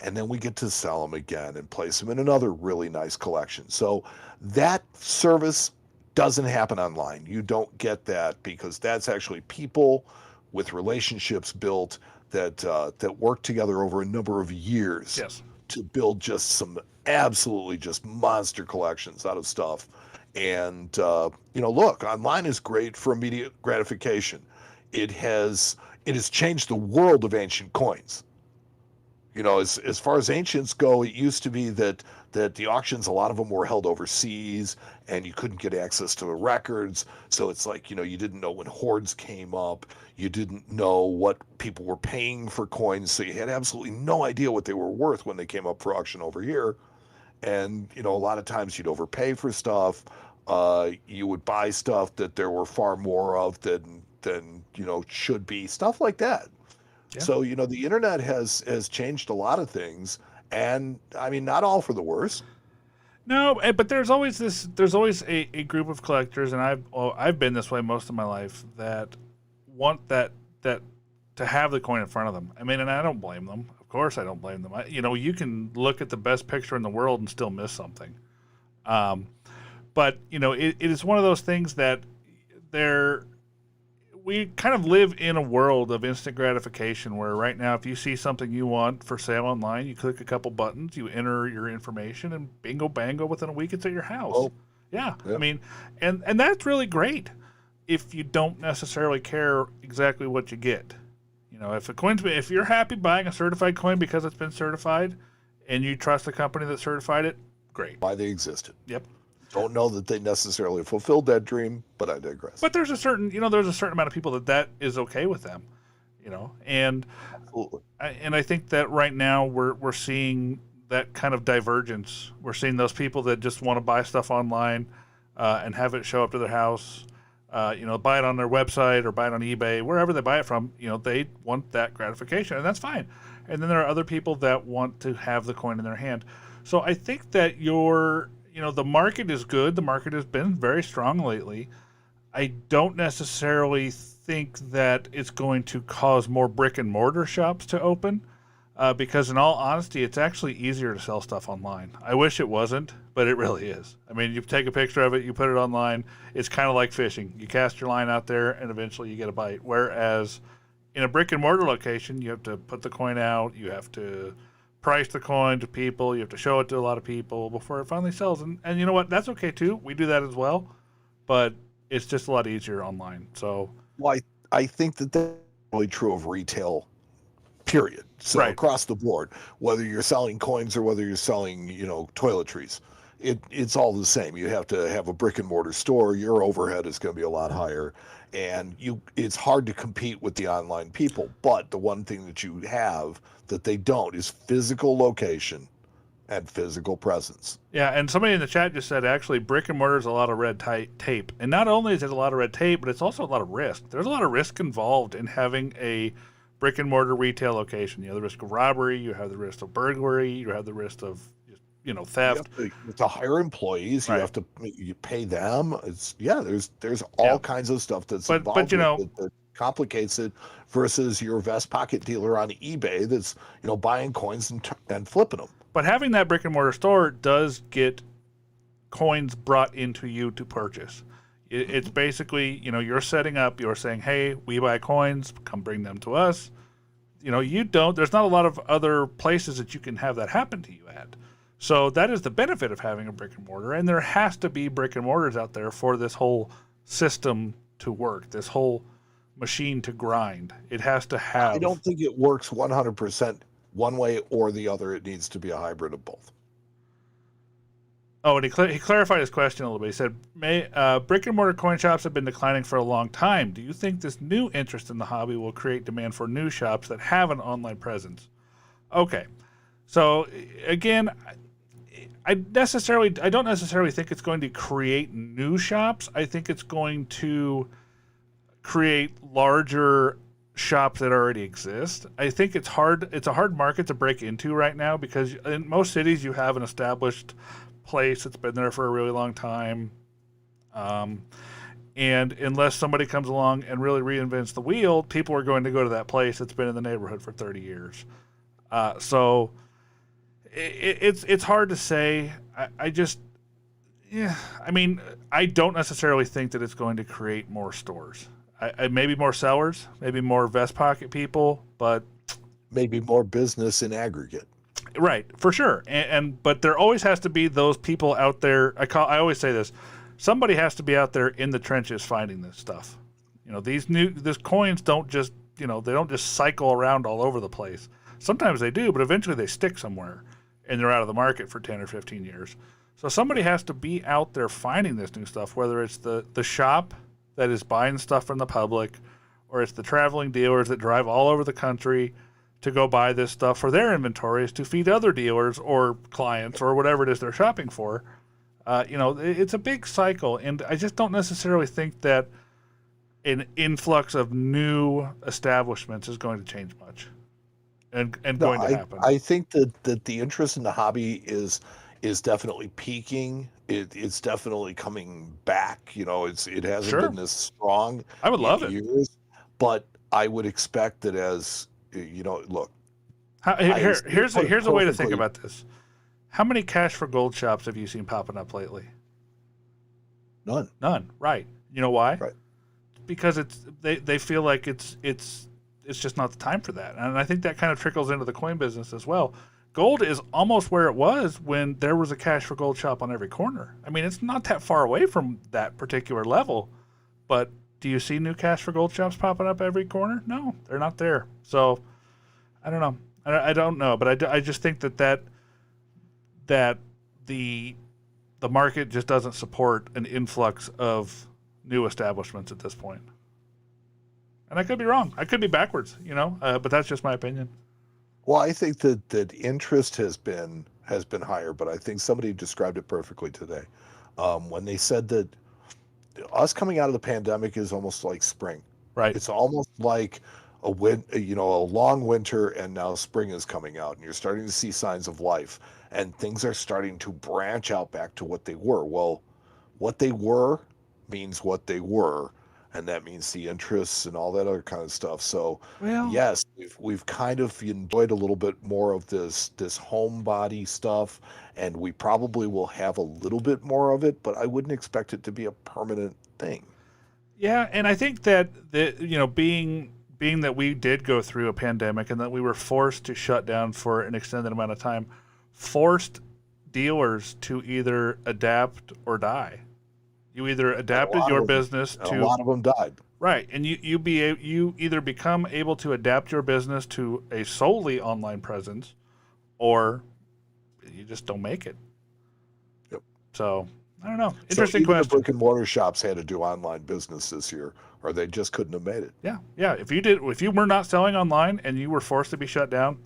And then we get to sell them again and place them in another really nice collection. So that service doesn't happen online. You don't get that because that's actually people with relationships built that work together over a number of years to build just some absolutely just monster collections out of stuff. And, look, online is great for immediate gratification. It has changed the world of ancient coins. As far as ancients go, it used to be that the auctions, a lot of them were held overseas and you couldn't get access to the records. So it's like, you didn't know when hordes came up. You didn't know what people were paying for coins. So you had absolutely no idea what they were worth when they came up for auction over here. And, a lot of times you'd overpay for stuff. You would buy stuff that there were far more of than should be, stuff like that. Yeah. So, the internet has changed a lot of things, and I mean, not all for the worse. No, but there's always a group of collectors, and I've been this way most of my life, that want that to have the coin in front of them. I mean, and I don't blame them. Of course, I don't blame them. You can look at the best picture in the world and still miss something. But it is one of those things that we kind of live in a world of instant gratification where right now, if you see something you want for sale online, you click a couple buttons, you enter your information, and bingo bango, within a week it's at your house. Oh, yeah. Yep. I mean, and that's really great if you don't necessarily care exactly what you get. If you're happy buying a certified coin because it's been certified and you trust the company that certified it, great. Why they existed. Yep. Don't know that they necessarily fulfilled that dream, but I digress. But there's a certain amount of people that is okay with them, and absolutely. I think that right now we're seeing that kind of divergence. We're seeing those people that just want to buy stuff online and have it show up to their house, buy it on their website or buy it on eBay, wherever they buy it from. They want that gratification, and that's fine. And then there are other people that want to have the coin in their hand. So I think that the market is good. The market has been very strong lately. I don't necessarily think that it's going to cause more brick and mortar shops to open, because in all honesty, it's actually easier to sell stuff online. I wish it wasn't, but it really is. I mean, you take a picture of it, you put it online. It's kind of like fishing. You cast your line out there, and eventually you get a bite. Whereas in a brick and mortar location, you have to put the coin out. You have to price the coin to people. You have to show it to a lot of people before it finally sells. And you know what? That's okay too. We do that as well, but it's just a lot easier online. So, well, I think that's really true of retail, period. So Right. across the board, whether you're selling coins or whether you're selling, toiletries, it's all the same. You have to have a brick and mortar store. Your overhead is going to be a lot higher, and it's hard to compete with the online people. But the one thing that you have that they don't is physical location and physical presence. Yeah, and somebody in the chat just said actually brick and mortar is a lot of red tape. And not only is it a lot of red tape, but it's also a lot of risk. There's a lot of risk involved in having a brick and mortar retail location. You have the risk of robbery, you have the risk of burglary, you have the risk of theft. You have to hire employees. You Right. have to pay them. There's all kinds of stuff that's But involved with it that complicates it versus your vest pocket dealer on eBay that's buying coins and flipping them. But having that brick and mortar store does get coins brought into you to purchase. It's basically, you're setting up, you're saying, hey, we buy coins, come bring them to us. There's not a lot of other places that you can have that happen to you at. So that is the benefit of having a brick and mortar. And there has to be brick and mortars out there for this whole system to work, this whole machine to grind. It has to have. I don't think it works 100% one way or the other. It needs to be a hybrid of both. Oh, and he clarified his question a little bit. He said, brick and mortar coin shops have been declining for a long time. Do you think this new interest in the hobby will create demand for new shops that have an online presence? Okay. So, again, I don't necessarily think it's going to create new shops. I think it's going to create larger shops that already exist. I think it's a hard market to break into right now because in most cities you have an established place that's been there for a really long time. And unless somebody comes along and really reinvents the wheel, people are going to go to that place that's been in the neighborhood for 30 years. So it's hard to say. I don't necessarily think that it's going to create more stores. Maybe more sellers, maybe more vest pocket people, but maybe more business in aggregate. Right, for sure. But there always has to be those people out there. I always say this: somebody has to be out there in the trenches finding this stuff. These coins don't just they don't just cycle around all over the place. Sometimes they do, but eventually they stick somewhere and they're out of the market for 10 or 15 years. So somebody has to be out there finding this new stuff, whether it's the shop that is buying stuff from the public, or it's the traveling dealers that drive all over the country to go buy this stuff for their inventories to feed other dealers or clients or whatever it is they're shopping for. It's a big cycle, and I just don't necessarily think that an influx of new establishments is going to change much and going to happen. I think that the interest in the hobby is definitely peaking. It's definitely coming back. It hasn't Sure. been this strong. I would love it, but I would expect that as look. Here's a way to think perfectly. about this. How many cash for gold shops have you seen popping up lately? None. Right. You know why? Right. Because they feel like it's just not the time for that, and I think that kind of trickles into the coin business as well. Gold is almost where it was when there was a cash for gold shop on every corner. I mean, it's not that far away from that particular level, but do you see new cash for gold shops popping up every corner? No, they're not there. So I don't know. I don't know, but I just think that the market just doesn't support an influx of new establishments at this point. And I could be wrong. I could be backwards, but that's just my opinion. Well, I think that interest has been higher, but I think somebody described it perfectly today when they said that us coming out of the pandemic is almost like spring. Right. It's almost like a long winter, and now spring is coming out, and you're starting to see signs of life, and things are starting to branch out back to what they were. Well, what they were means what they were, and that means the interests and all that other kind of stuff. So, Well, yes, we've kind of enjoyed a little bit more of this homebody stuff, and we probably will have a little bit more of it, but I wouldn't expect it to be a permanent thing. yeah, and I think that being that we did go through a pandemic and that we were forced to shut down for an extended amount of time, forced dealers to either adapt or die. You either adapted your business to a lot of them died. Right, and you either become able to adapt your business to a solely online presence, or you just don't make it. Yep. So I don't know. So Interesting even question. the brick and mortar shops had to do online business this year, or they just couldn't have made it. Yeah. If you were not selling online and you were forced to be shut down,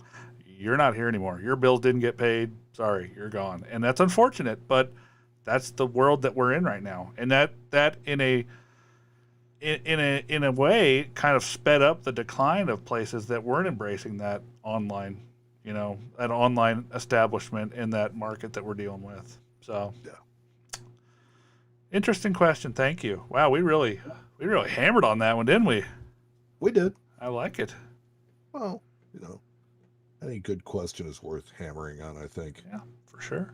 you're not here anymore. Your bills didn't get paid. Sorry, you're gone, and that's unfortunate. But that's the world that we're in right now, and that in a way kind of sped up the decline of places that weren't embracing that online, that online establishment in that market that we're dealing with. So, Yeah. Interesting question. Thank you. Wow, we really hammered on that one, didn't we? We did. I like it. Well, any good question is worth hammering on, I think. Yeah, for sure.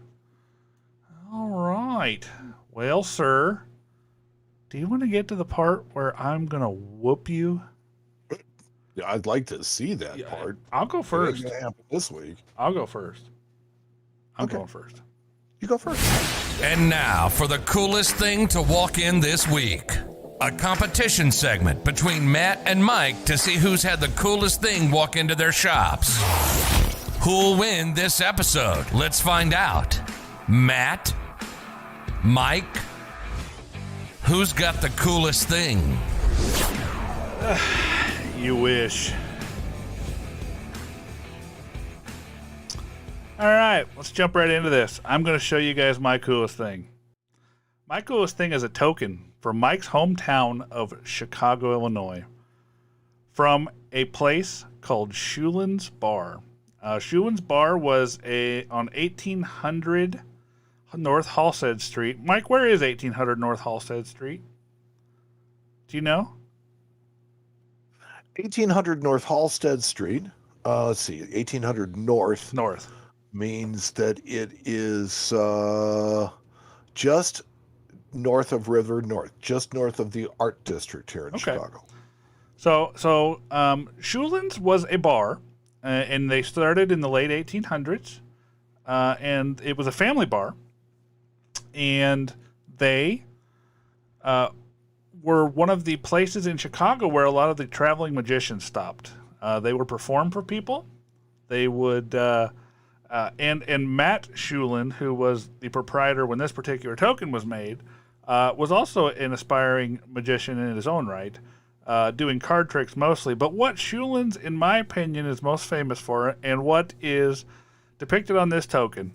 All right. Well, sir, do you want to get to the part where I'm going to whoop you? Yeah, I'd like to see that part. I'll go first. It's going to happen this week. I'll go first. I'm Okay. going first. You go first. And now for the coolest thing to walk in this week. A competition segment between Matt and Mike to see who's had the coolest thing walk into their shops. Who'll win this episode? Let's find out. Matt? Mike? Who's got the coolest thing? You wish. All right, let's jump right into this. I'm going to show you guys my coolest thing. My coolest thing is a token from Mike's hometown of Chicago, Illinois, from a place called Schulen's Bar. Schulen's Bar was on 1800 North Halstead Street. Mike, where is 1800 North Halstead Street? Do you know? 1800 North Halstead Street. Let's see. 1800 North. North. Means that it is just north of River North, just north of the Art District here in Chicago. So Schulen's was a bar, and they started in the late 1800s, and it was a family bar, and they were one of the places in Chicago where a lot of the traveling magicians stopped. They would perform for people. They would, and Matt Schulen, who was the proprietor when this particular token was made, was also an aspiring magician in his own right, doing card tricks mostly. But what Schulen's, in my opinion, is most famous for, and what is depicted on this token,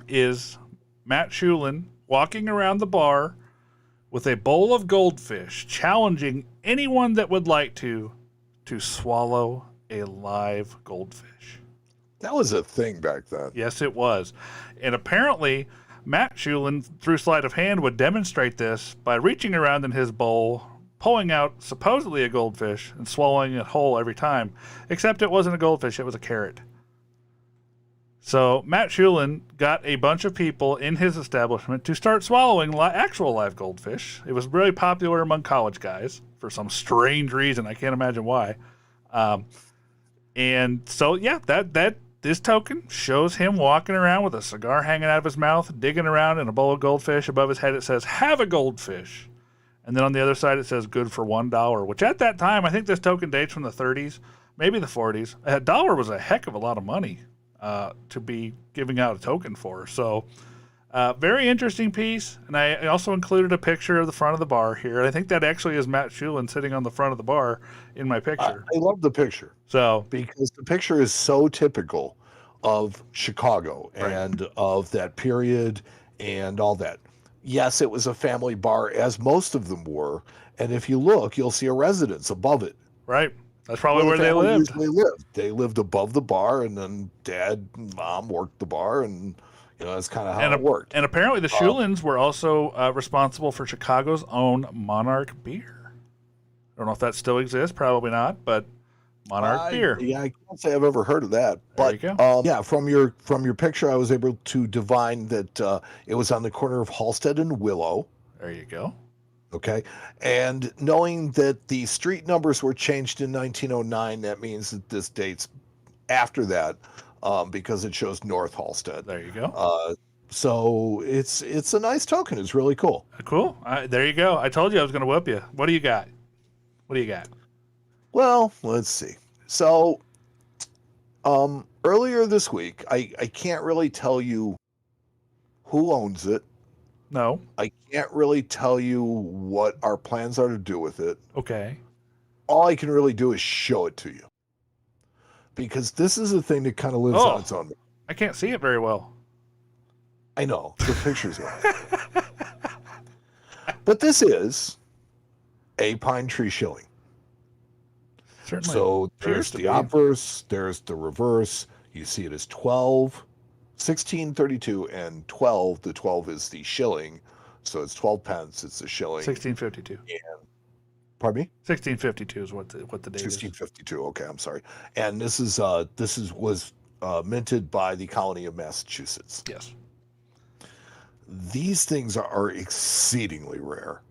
is Matt Schulen walking around the bar with a bowl of goldfish, challenging anyone that would like to swallow a live goldfish. That was a thing back then. Yes, it was. And apparently, Matt Schulen, through sleight of hand, would demonstrate this by reaching around in his bowl, pulling out supposedly a goldfish, and swallowing it whole every time. Except it wasn't a goldfish, it was a carrot. So Matt Schulen got a bunch of people in his establishment to start swallowing actual live goldfish. It was really popular among college guys for some strange reason. I can't imagine why. And so, yeah, this token shows him walking around with a cigar hanging out of his mouth, digging around in a bowl of goldfish. Above his head it says, "Have a goldfish." And then on the other side it says, "Good for $1," which at that time, I think this token dates from the 30s, maybe the 40s. $1 was a heck of a lot of money to be giving out a token for. So very interesting piece. And I also included a picture of the front of the bar here. I think that actually is Matt Schulen sitting on the front of the bar in my picture. I love the picture. So because the picture is so typical of Chicago and of that period and all that. Yes, it was a family bar, as most of them were. And if you look, you'll see a residence above it. Right. That's probably where they lived. Usually lived. They lived above the bar, and then Dad and Mom worked the bar, and that's kind of how it worked. And apparently, the Schulins were also responsible for Chicago's own Monarch beer. I don't know if that still exists. Probably not, but Monarch beer. Yeah, I can't say I've ever heard of that. But there you go. Yeah, from your picture, I was able to divine that it was on the corner of Halsted and Willow. There you go. Okay, and knowing that the street numbers were changed in 1909, that means that this dates after that, because it shows North Halsted. There you go. So it's a nice token. It's really cool. Cool. There you go. I told you I was going to whoop you. What do you got? Well, let's see. So, earlier this week, I can't really tell you who owns it. No. I can't really tell you what our plans are to do with it. Okay. All I can really do is show it to you. Because this is a thing that kind of lives on its own. I can't see it very well. I know. The picture's on. But this is a pine tree shilling. Certainly. So there's the obverse, there's the reverse. You see it as 12, 1632, and 12. The 12 is the shilling. So it's 12 pence. It's a shilling. 1652. And, pardon me? 1652 is what the date is. 1652. Okay, I'm sorry. And this was minted by the colony of Massachusetts. Yes. These things are exceedingly rare.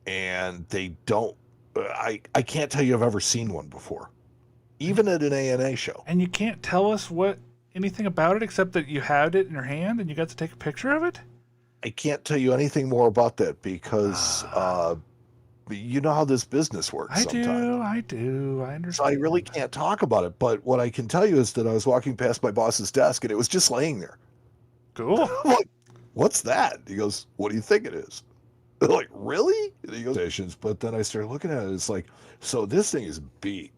And they don't, I can't tell you I've ever seen one before, even at an ANA show. And you can't tell us anything about it except that you had it in your hand and you got to take a picture of it? I can't tell you anything more about that because you know how this business works sometimes. I do. I understand. So I really can't talk about it. But what I can tell you is that I was walking past my boss's desk and it was just laying there. Cool. I'm like, what's that? He goes, what do you think it is? They're like, really? And he goes, but then I started looking at it. It's like, so this thing is beat.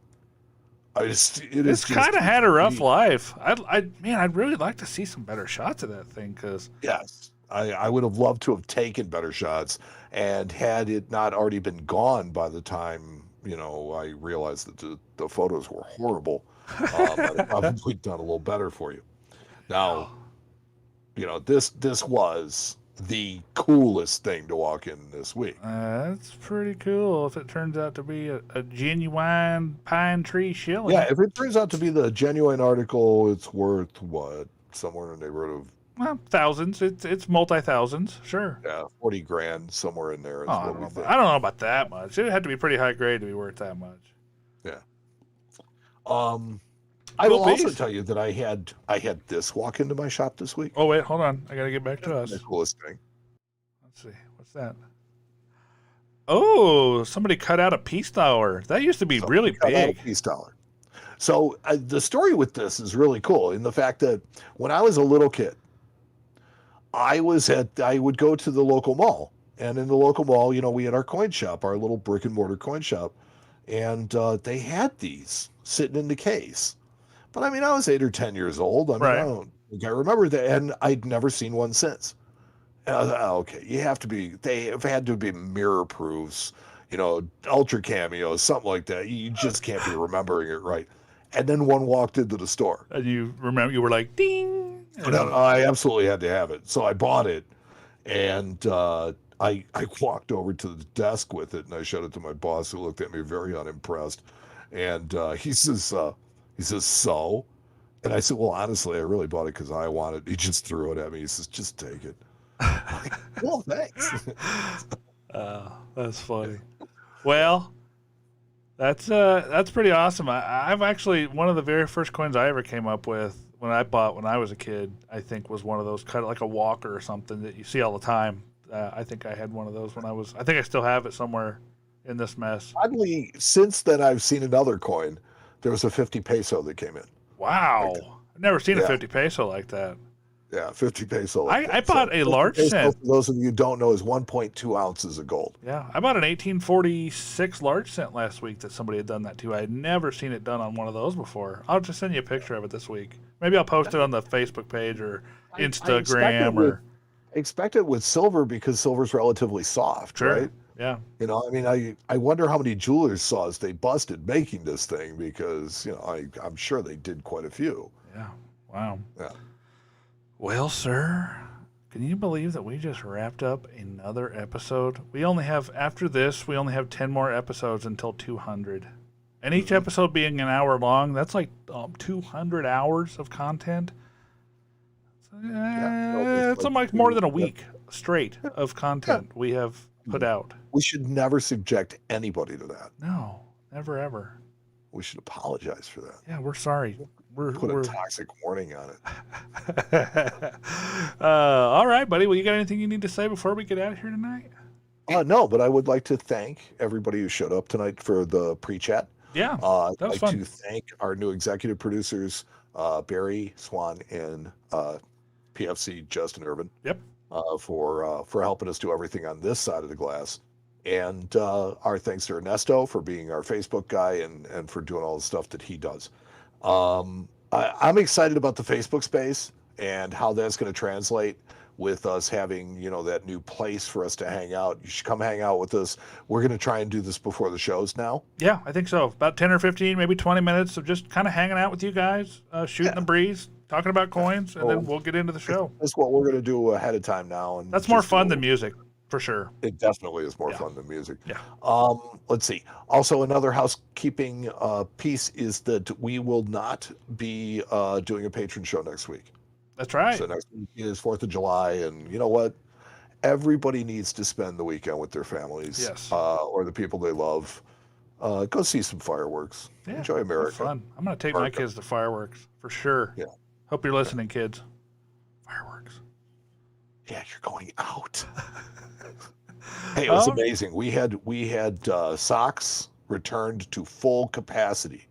It's kind of had a rough life. I'd really like to see some better shots of that thing because. Yes, I would have loved to have taken better shots, and had it not already been gone by the time I realized that the photos were horrible, I'd probably done a little better for you. Now, this was the coolest thing to walk in this week. That's pretty cool if it turns out to be a genuine pine tree shilling. Yeah, if it turns out to be the genuine article, it's worth what? Somewhere in the neighborhood of thousands. It's multi-thousands, sure. Yeah, 40 grand somewhere in there is what we think. I don't know about that much. It had to be pretty high grade to be worth that much. Yeah. I will also tell you that I had this walk into my shop this week. Oh wait, hold on. I gotta get back to us. The coolest thing. Let's see. What's that? Oh, somebody cut out a peace dollar. That used to be really big. A peace dollar. So the story with this is really cool in the fact that when I was a little kid, I would go to the local mall, and in the local mall, we had our coin shop, our little brick and mortar coin shop, and they had these sitting in the case. But I was 8 or 10 years old. Right. I don't think I remember that, and I'd never seen one since. And I was like, okay, they have had to be mirror proofs, ultra cameos, something like that. You just can't be remembering it right. And then one walked into the store. And you remember, you were like, ding. I absolutely had to have it. So I bought it, and I walked over to the desk with it, and I showed it to my boss, who looked at me very unimpressed. And he says, so? And I said, well, honestly, I really bought it because I wanted it. He just threw it at me. He says, just take it. I'm like, well, thanks. That's funny. Well, that's pretty awesome. I've actually, one of the very first coins I ever came up with when I was a kid, I think was one of those cut like a walker or something that you see all the time. I think I had one of those I think I still have it somewhere in this mess. Oddly, since then I've seen another coin. There was a 50 peso that came in. Wow. I've never seen a 50 peso like that. Yeah, 50 peso. I bought a large cent. For those of you who don't know, is 1.2 ounces of gold. Yeah, I bought an 1846 large cent last week that somebody had done that too. I had never seen it done on one of those before. I'll just send you a picture of it this week. Maybe I'll post it on the Facebook page or Instagram. I expect it with silver because silver's relatively soft, sure. right? Yeah. You know, I mean, I wonder how many jewelers saws they busted making this thing because, you know, I'm sure they did quite a few. Yeah. Wow. Yeah. Well, sir, can you believe that we just wrapped up another episode? After this, we only have 10 more episodes until 200. And each episode being an hour long, that's like 200 hours of content. It's like more than a week straight of content we have put out. We should never subject anybody to that. No, never, ever. We should apologize for that. Yeah, we're sorry. Put a toxic warning on it. All right, buddy. Well, you got anything you need to say before we get out of here tonight? No, but I would like to thank everybody who showed up tonight for the pre-chat. Yeah, that was I'd like fun. to thank our new executive producers, Barry, Swan, and PFC Justin Irvin. Yep. For helping us do everything on this side of the glass. And our thanks to Ernesto for being our Facebook guy and for doing all the stuff that he does. I'm excited about the Facebook space and how that's going to translate with us having, you know, that new place for us to hang out. You should come hang out with us. We're going to try and do this before the shows now. Yeah, I think so. About 10 or 15, maybe 20 minutes of just kind of hanging out with you guys, shooting the breeze, talking about coins, and then we'll get into the show. That's what we're going to do ahead of time now. And that's more fun than music, for sure. It definitely is more fun than music. Yeah. Let's see. Also, another housekeeping piece is that we will not be doing a patron show next week. That's right. So next week is 4th of July, and you know what? Everybody needs to spend the weekend with their families, or the people they love. Go see some fireworks. Yeah, enjoy America. Fun. I'm going to take my kids to fireworks for sure. Yeah. Hope you're listening, kids. Fireworks. Yeah, you're going out. Hey, it was amazing. We had socks returned to full capacity.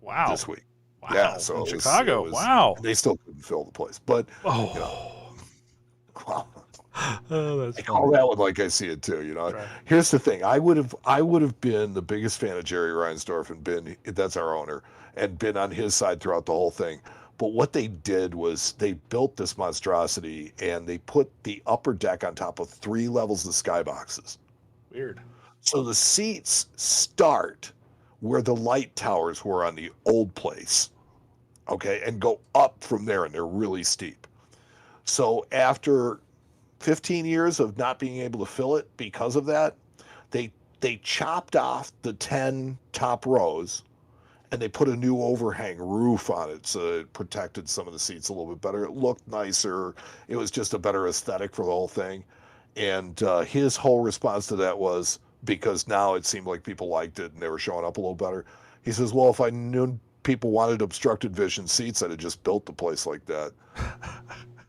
Wow. This week. Wow. Yeah, so in Chicago. Wow. They still couldn't fill the place, but wow. I call that one like I see it too. You know, right. Here's the thing: I would have been the biggest fan of Jerry Reinsdorf and that's our owner, and been on his side throughout the whole thing. But what they did was they built this monstrosity and they put the upper deck on top of 3 levels of skyboxes. Weird. So the seats start where the light towers were on the old place. Okay, and go up from there, and they're really steep. So after 15 years of not being able to fill it because of that, they chopped off the 10 top rows, and they put a new overhang roof on it, so it protected some of the seats a little bit better. It looked nicer. It was just a better aesthetic for the whole thing. And his whole response to that was, because now it seemed like people liked it and they were showing up a little better. He says, well, if I knew people wanted obstructed vision seats, I'd have just built the place like that.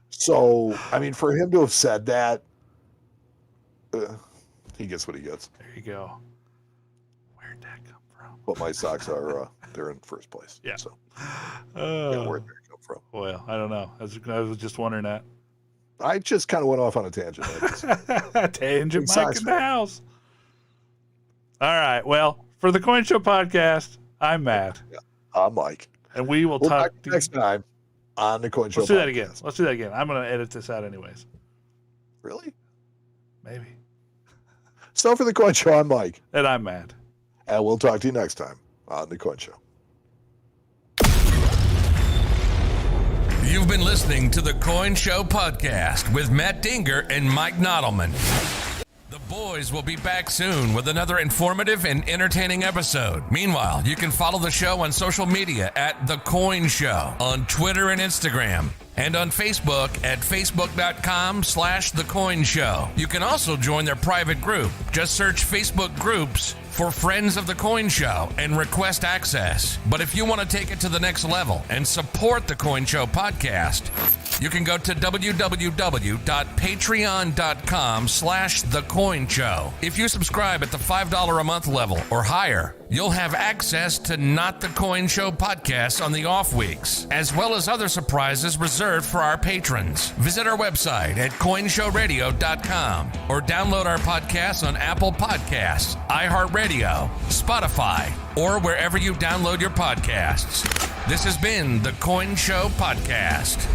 So, I mean, for him to have said that, he gets what he gets. There you go. Where'd that come from? But my socks are, they're in first place. Yeah. So, where'd they come from? Well, I don't know. I was just wondering that. I just kind of went off on a tangent. Tangent Mike in the house. All right. Well, for the Coin Show podcast, I'm Matt. Yeah. I'm Mike. And we will talk next time on the Coin Show Let's do that again. Let's do that again. I'm going to edit this out anyways. Really? Maybe. So for the Coin Show, I'm Mike. And I'm Matt. And we'll talk to you next time on the Coin Show. You've been listening to the Coin Show podcast with Matt Dinger and Mike Nottleman. The boys will be back soon with another informative and entertaining episode. Meanwhile, you can follow the show on social media at The Coin Show on Twitter and Instagram, and on Facebook at facebook.com/The Coin Show. You can also join their private group. Just search Facebook groups for Friends of the Coin Show and request access. But if you want to take it to the next level and support the Coin Show podcast, you can go to www.patreon.com/The Coin Show. If you subscribe at the $5 a month level or higher, you'll have access to Not the Coin Show podcasts on the off weeks, as well as other surprises reserved for our patrons. Visit our website at coinshowradio.com or download our podcasts on Apple Podcasts, iHeartRadio, Spotify, or wherever you download your podcasts. This has been the Coin Show Podcast.